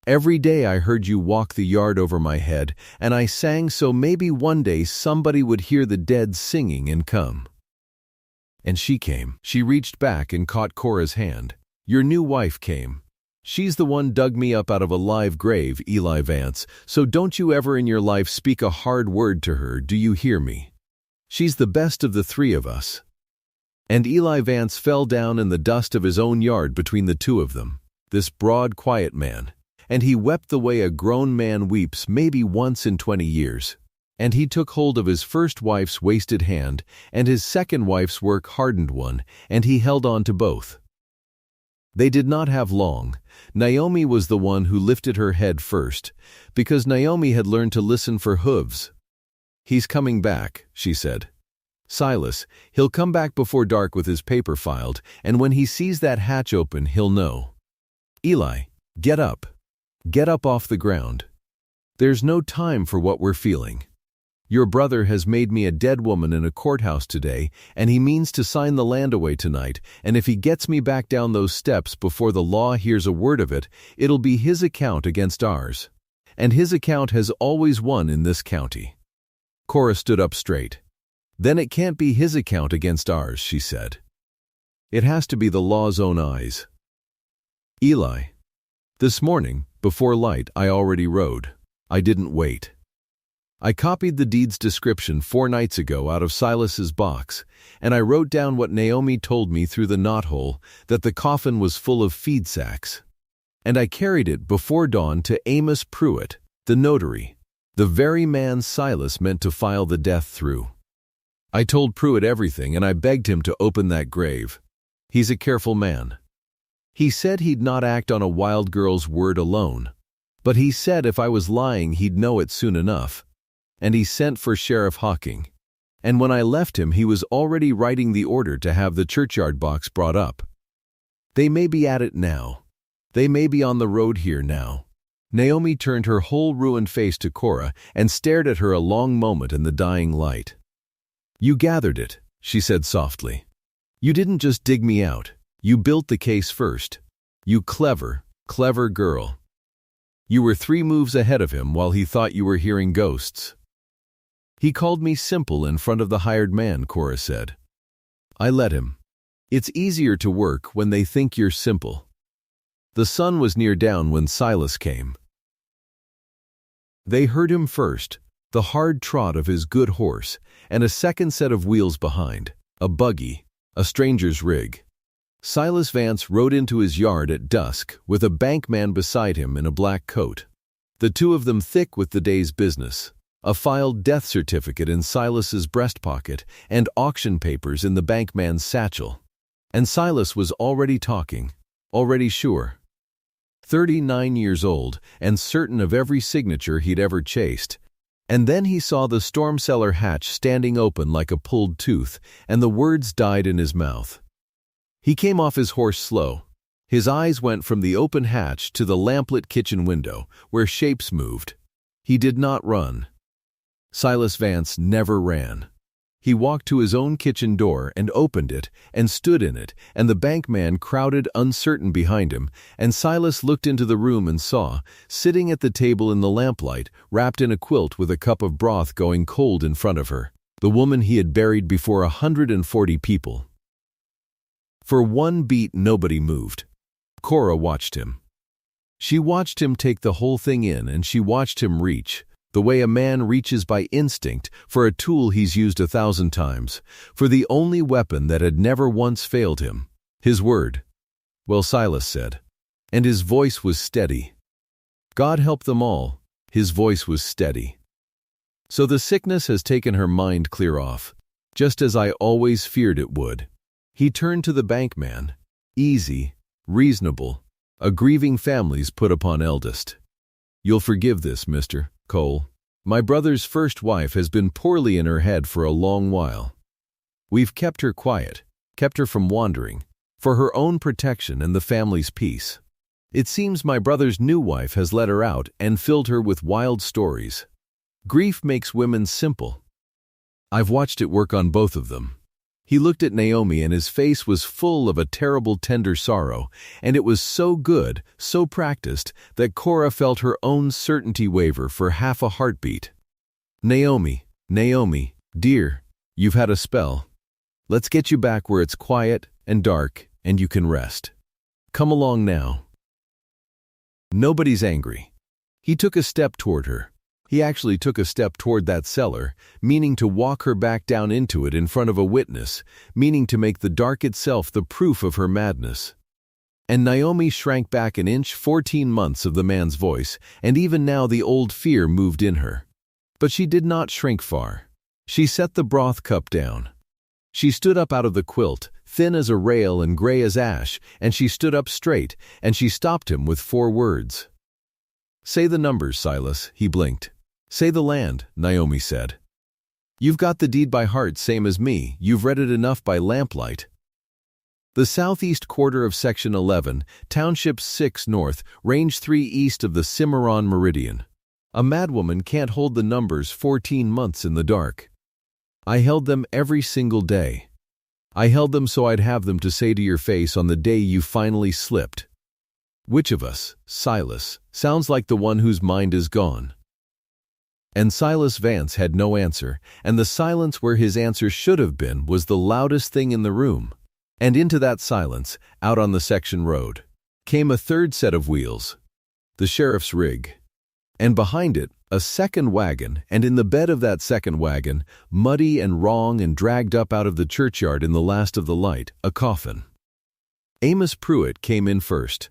Every day I heard you walk the yard over my head, and I sang so maybe one day somebody would hear the dead singing and come." And she came. She reached back and caught Cora's hand. "Your new wife came. She's the one dug me up out of a live grave, Eli Vance, so don't you ever in your life speak a hard word to her, do you hear me? She's the best of the 3 of us." And Eli Vance fell down in the dust of his own yard between the 2 of them, this broad, quiet man, and he wept the way a grown man weeps maybe once in 20 years. And he took hold of his first wife's wasted hand and his second wife's work-hardened one, and he held on to both. They did not have long. Naomi was the one who lifted her head first, because Naomi had learned to listen for hooves. "He's coming back," she said. "Silas, he'll come back before dark with his paper filed, and when he sees that hatch open, he'll know. Eli, get up. Get up off the ground. There's no time for what we're feeling. Your brother has made me a dead woman in a courthouse today, and he means to sign the land away tonight, and if he gets me back down those steps before the law hears a word of it, it'll be his account against ours. And his account has always won in this county." Cora stood up straight. "Then it can't be his account against ours," she said. "It has to be the law's own eyes." "Eli, this morning, before light, I already rode. I didn't wait. I copied the deed's description 4 nights ago out of Silas's box, and I wrote down what Naomi told me through the knothole, that the coffin was full of feed sacks. And I carried it before dawn to Amos Pruitt, the notary, the very man Silas meant to file the death through. I told Pruitt everything, and I begged him to open that grave. He's a careful man. He said he'd not act on a wild girl's word alone, but he said if I was lying he'd know it soon enough. And he sent for Sheriff Hawking. And when I left him, he was already writing the order to have the churchyard box brought up. They may be at it now. They may be on the road here now." Naomi turned her whole ruined face to Cora and stared at her a long moment in the dying light. "You gathered it," she said softly. "You didn't just dig me out. You built the case first. You clever, clever girl. You were 3 moves ahead of him while he thought you were hearing ghosts." "He called me simple in front of the hired man," Cora said. "I let him. It's easier to work when they think you're simple." The sun was near down when Silas came. They heard him first, the hard trot of his good horse, and a second set of wheels behind, a buggy, a stranger's rig. Silas Vance rode into his yard at dusk with a bankman beside him in a black coat. The 2 of them thick with the day's business. A filed death certificate in Silas's breast pocket, and auction papers in the bankman's satchel. And Silas was already talking, already sure. 39 years old, and certain of every signature he'd ever chased. And then he saw the storm cellar hatch standing open like a pulled tooth, and the words died in his mouth. He came off his horse slow. His eyes went from the open hatch to the lamplit kitchen window, where shapes moved. He did not run. Silas Vance never ran. He walked to his own kitchen door and opened it and stood in it, and the bankman crowded uncertain behind him, and Silas looked into the room and saw, sitting at the table in the lamplight, wrapped in a quilt with a cup of broth going cold in front of her, the woman he had buried before 140 people. For one beat, nobody moved. Cora watched him. She watched him take the whole thing in, and she watched him reach, the way a man reaches by instinct for a tool he's used 1,000 times, for the only weapon that had never once failed him, his word. "Well," Silas said, and his voice was steady. "God help them all," his voice was steady. "So the sickness has taken her mind clear off, just as I always feared it would." He turned to the bankman. "Easy, reasonable, a grieving family's put upon eldest. You'll forgive this, Mr. Cole. My brother's first wife has been poorly in her head for a long while. We've kept her quiet, kept her from wandering, for her own protection and the family's peace. It seems my brother's new wife has let her out and filled her with wild stories. Grief makes women simple. I've watched it work on both of them." He looked at Naomi, and his face was full of a terrible tender sorrow, and it was so good, so practiced, that Cora felt her own certainty waver for half a heartbeat. "Naomi, Naomi, dear, you've had a spell. Let's get you back where it's quiet and dark and you can rest. Come along now." Nobody's angry. He took a step toward her. He actually took a step toward that cellar, meaning to walk her back down into it in front of a witness, meaning to make the dark itself the proof of her madness. And Naomi shrank back an inch, 14 months of the man's voice, and even now the old fear moved in her. But she did not shrink far. She set the broth cup down. She stood up out of the quilt, thin as a rail and gray as ash, and she stood up straight, and she stopped him with 4 words. "Say the numbers, Silas," he blinked. "Say the land," Naomi said. "You've got the deed by heart, same as me. You've read it enough by lamplight." The southeast quarter of Section 11, Township 6 North, Range 3 east of the Cimarron Meridian. A madwoman can't hold the numbers 14 months in the dark. I held them every single day. I held them so I'd have them to say to your face on the day you finally slipped. Which of us, Silas, sounds like the one whose mind is gone? And Silas Vance had no answer, and the silence where his answer should have been was the loudest thing in the room. And into that silence, out on the section road, came a third set of wheels, the sheriff's rig. And behind it, a second wagon, and in the bed of that second wagon, muddy and wrong and dragged up out of the churchyard in the last of the light, a coffin. Amos Pruitt came in first.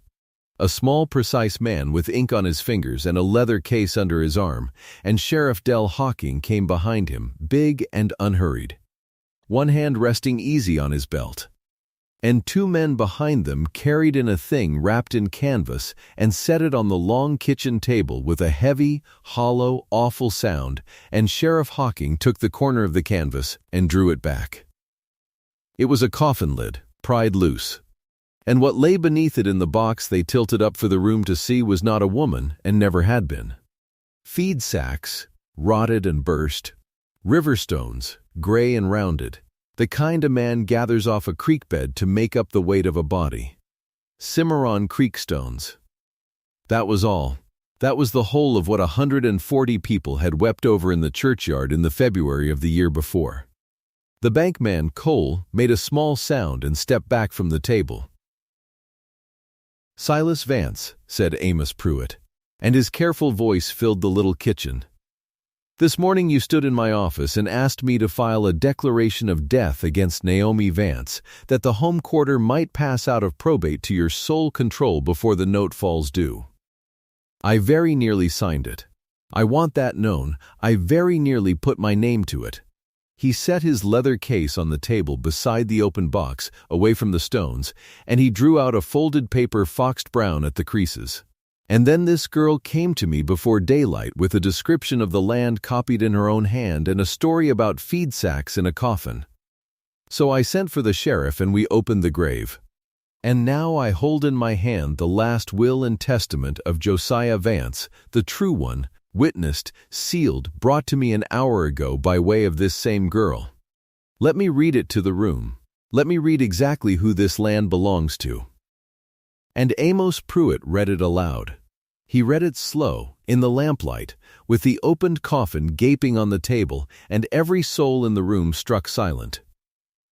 A small, precise man with ink on his fingers and a leather case under his arm, and Sheriff Del Hawking came behind him, big and unhurried, one hand resting easy on his belt. And 2 men behind them carried in a thing wrapped in canvas and set it on the long kitchen table with a heavy, hollow, awful sound, and Sheriff Hawking took the corner of the canvas and drew it back. It was a coffin lid, pried loose. And what lay beneath it in the box they tilted up for the room to see was not a woman, and never had been. Feed sacks, rotted and burst. River stones, gray and rounded. The kind a man gathers off a creek bed to make up the weight of a body. Cimarron Creek stones. That was all. That was the whole of what 140 people had wept over in the churchyard in the February of the year before. The bankman, Cole, made a small sound and stepped back from the table. "Silas Vance," said Amos Pruitt, and his careful voice filled the little kitchen. "This morning you stood in my office and asked me to file a declaration of death against Naomi Vance, that the home quarter might pass out of probate to your sole control before the note falls due. I very nearly signed it. I want that known. I very nearly put my name to it." He set his leather case on the table beside the open box, away from the stones, and he drew out a folded paper foxed brown at the creases. "And then this girl came to me before daylight with a description of the land copied in her own hand and a story about feed sacks in a coffin. So I sent for the sheriff and we opened the grave. And now I hold in my hand the last will and testament of Josiah Vance, the true one, witnessed, sealed, brought to me an hour ago by way of this same girl. Let me read it to the room. Let me read exactly who this land belongs to." And Amos Pruitt read it aloud. He read it slow, In the lamplight, with the opened coffin gaping on the table, and every soul in the room struck silent.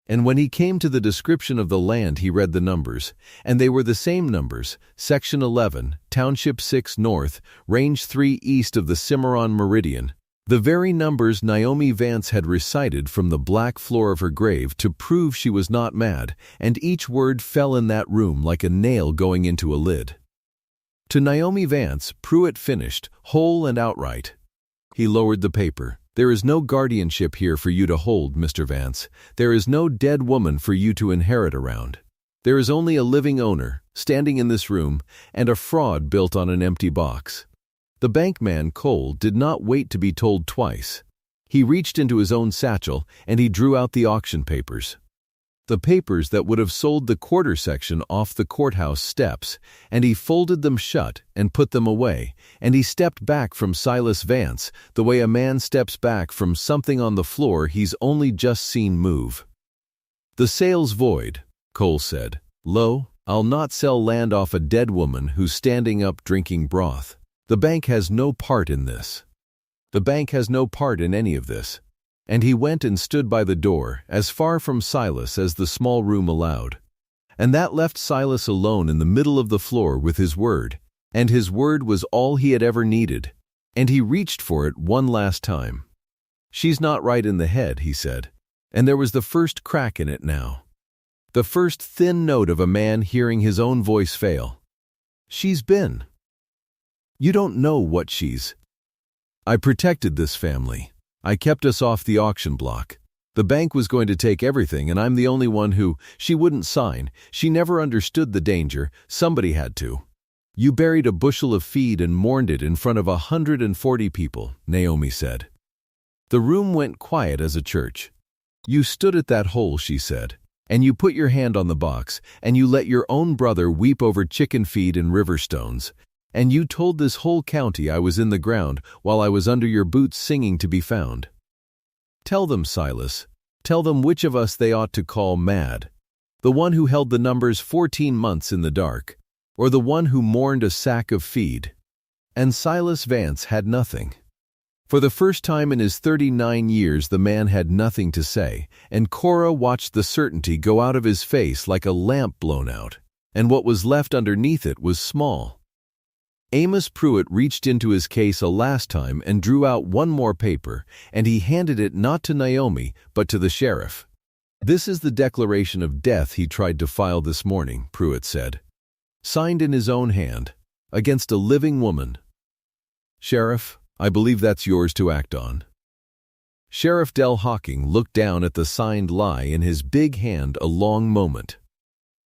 And when he came to the description of the land, he read the numbers, and they were the same numbers: Section 11, Township 6 North, Range 3 east of the Cimarron Meridian. The very numbers Naomi Vance had recited from the black floor of her grave to prove she was not mad, and each word fell in that room like a nail going into a lid. To Naomi Vance, Pruitt finished, whole and outright. He lowered the paper. "There is no guardianship here for you to hold, Mr. Vance. There is no dead woman for you to inherit around. There is only a living owner, standing in this room, and a fraud built on an empty box." The bankman, Cole, did not wait to be told twice. He reached into his own satchel, and he drew out the auction papers. The papers that would have sold the quarter section off the courthouse steps, and he folded them shut and put them away, and he stepped back from Silas Vance the way a man steps back from something on the floor he's only just seen move. "The sale's void," Cole said. "Lo, I'll not sell land off a dead woman who's standing up drinking broth. The bank has no part in this. The bank has no part in any of this." And he went and stood by the door, as far from Silas as the small room allowed. And that left Silas alone in the middle of the floor with his word, and his word was all he had ever needed, and he reached for it one last time. "She's not right in the head," he said, and there was the first crack in it now. The first thin note of a man hearing his own voice fail. "She's been. You don't know what she's. I protected this family. I kept us off the auction block. The bank was going to take everything, and I'm the only one who. She wouldn't sign. She never understood the danger. Somebody had to. You buried a bushel of feed and mourned it in front of 140 people," Naomi said. The room went quiet as a church. "You stood at that hole," she said, "and you put your hand on the box, and you let your own brother weep over chicken feed and river stones. And you told this whole county I was in the ground while I was under your boots singing to be found. Tell them, Silas, tell them which of us they ought to call mad. The one who held the numbers 14 months in the dark, or the one who mourned a sack of feed." And Silas Vance had nothing. For the first time in his 39 years, the man had nothing to say, and Cora watched the certainty go out of his face like a lamp blown out, and what was left underneath it was small. Amos Pruitt reached into his case a last time and drew out one more paper, and he handed it not to Naomi, but to the sheriff. "This is the declaration of death he tried to file this morning," Pruitt said. "Signed in his own hand, against a living woman. Sheriff, I believe that's yours to act on." Sheriff Del Hawking looked down at the signed lie in his big hand a long moment.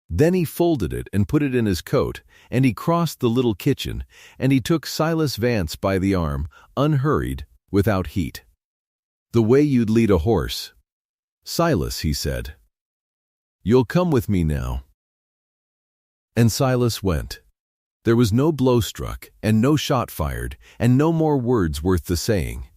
Then he folded it and put it in his coat, and he crossed the little kitchen, and he took Silas Vance by the arm, unhurried, without heat. "The way you'd lead a horse. Silas," he said. "You'll come with me now." And Silas went. There was no blow struck, and no shot fired, and no more words worth the saying.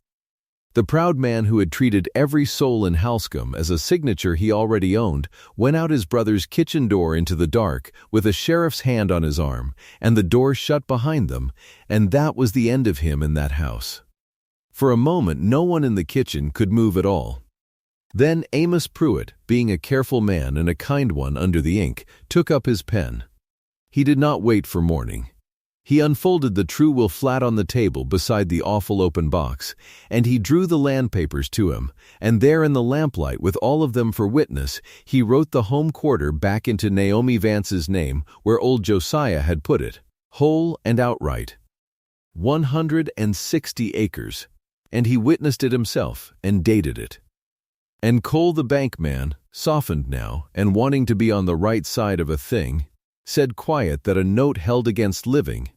The proud man who had treated every soul in Halscomb as a signature he already owned went out his brother's kitchen door into the dark with a sheriff's hand on his arm, and the door shut behind them, and that was the end of him in that house. For a moment no one in the kitchen could move at all. Then Amos Pruitt, being a careful man and a kind one under the ink, took up his pen. He did not wait for morning. He unfolded the true will flat on the table beside the awful open box, and he drew the land papers to him, and there in the lamplight with all of them for witness, he wrote the home quarter back into Naomi Vance's name where old Josiah had put it, whole and outright. 160 acres, and he witnessed it himself and dated it. And Cole the bankman, softened now and wanting to be on the right side of a thing, said quiet that a note held against living,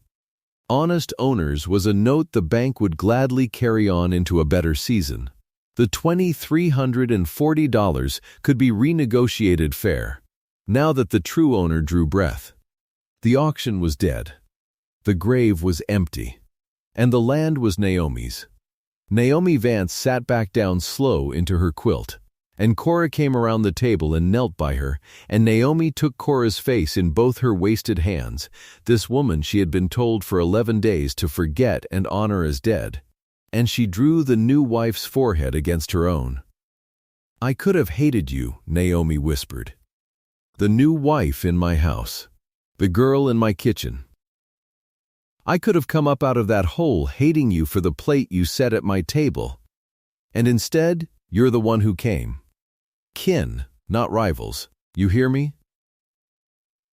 honest owners, was a note the bank would gladly carry on into a better season. The $2,340 could be renegotiated fair, now that the true owner drew breath. The auction was dead. The grave was empty. And the land was Naomi's. Naomi Vance sat back down slow into her quilt. And Cora came around the table and knelt by her, and Naomi took Cora's face in both her wasted hands, this woman she had been told for 11 days to forget and honor as dead. And she drew the new wife's forehead against her own. "I could have hated you," Naomi whispered. "The new wife in my house. The girl in my kitchen. I could have come up out of that hole hating you for the plate you set at my table. And instead, you're the one who came. Kin, not rivals. You hear me?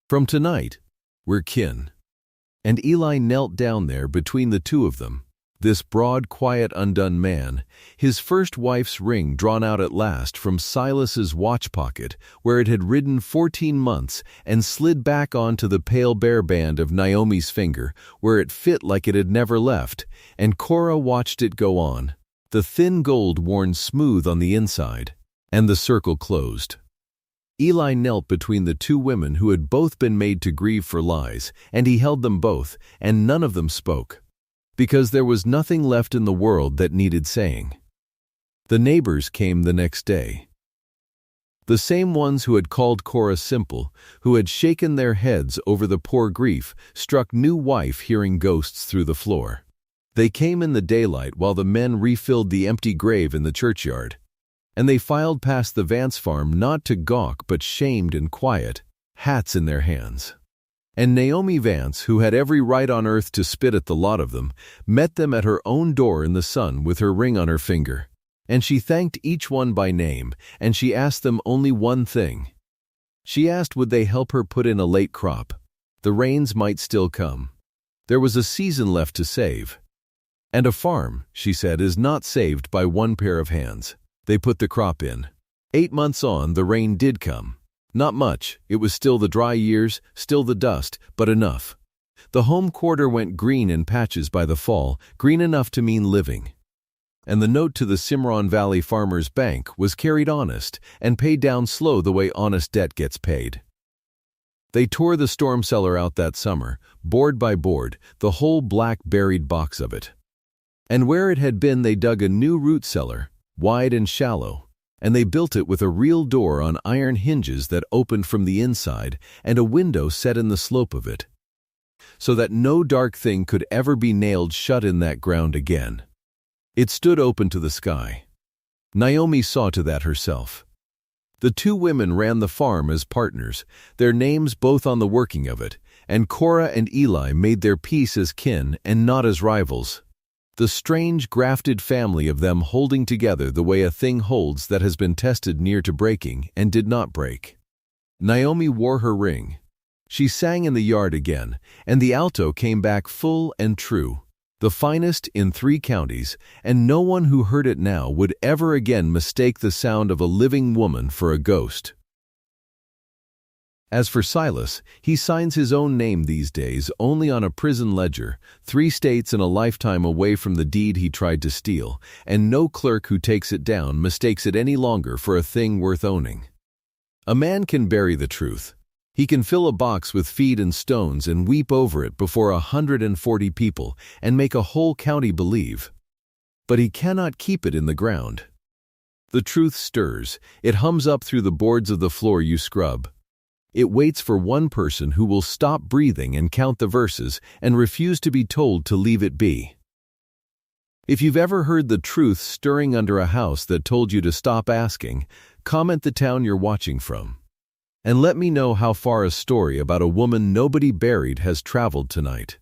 From tonight, we're kin." And Eli knelt down there between the two of them, this broad, quiet, undone man, his first wife's ring drawn out at last from Silas's watch pocket, where it had ridden 14 months, and slid back onto the pale bare band of Naomi's finger, where it fit like it had never left, and Cora watched it go on, the thin gold worn smooth on the inside, and the circle closed. Eli knelt between the two women who had both been made to grieve for lies, and he held them both, and none of them spoke, because there was nothing left in the world that needed saying. The neighbors came the next day. The same ones who had called Cora simple, who had shaken their heads over the poor grief, struck new wife hearing ghosts through the floor. They came in the daylight while the men refilled the empty grave in the churchyard. And they filed past the Vance farm not to gawk but shamed and quiet, hats in their hands. And Naomi Vance, who had every right on earth to spit at the lot of them, met them at her own door in the sun with her ring on her finger. And she thanked each one by name, and she asked them only one thing. She asked would they help her put in a late crop. The rains might still come. There was a season left to save. And a farm, she said, is not saved by one pair of hands. They put the crop in. 8 months on, the rain did come. Not much, it was still the dry years, still the dust, but enough. The home quarter went green in patches by the fall, green enough to mean living. And the note to the Cimarron Valley Farmers Bank was carried honest and paid down slow the way honest debt gets paid. They tore the storm cellar out that summer, board by board, the whole black buried box of it. And where it had been they dug a new root cellar, wide and shallow, and they built it with a real door on iron hinges that opened from the inside and a window set in the slope of it, so that no dark thing could ever be nailed shut in that ground again. It stood open to the sky. Naomi saw to that herself. The two women ran the farm as partners, their names both on the working of it, and Cora and Eli made their peace as kin and not as rivals. The strange, grafted family of them holding together the way a thing holds that has been tested near to breaking and did not break. Naomi wore her ring. She sang in the yard again, and the alto came back full and true, the finest in 3 counties, and no one who heard it now would ever again mistake the sound of a living woman for a ghost. As for Silas, he signs his own name these days only on a prison ledger, 3 states and a lifetime away from the deed he tried to steal, and no clerk who takes it down mistakes it any longer for a thing worth owning. A man can bury the truth. He can fill a box with feed and stones and weep over it before 140 people and make a whole county believe. But he cannot keep it in the ground. The truth stirs. It hums up through the boards of the floor you scrub. It waits for one person who will stop breathing and count the verses and refuse to be told to leave it be. If you've ever heard the truth stirring under a house that told you to stop asking, comment the town you're watching from. And let me know how far a story about a woman nobody buried has traveled tonight.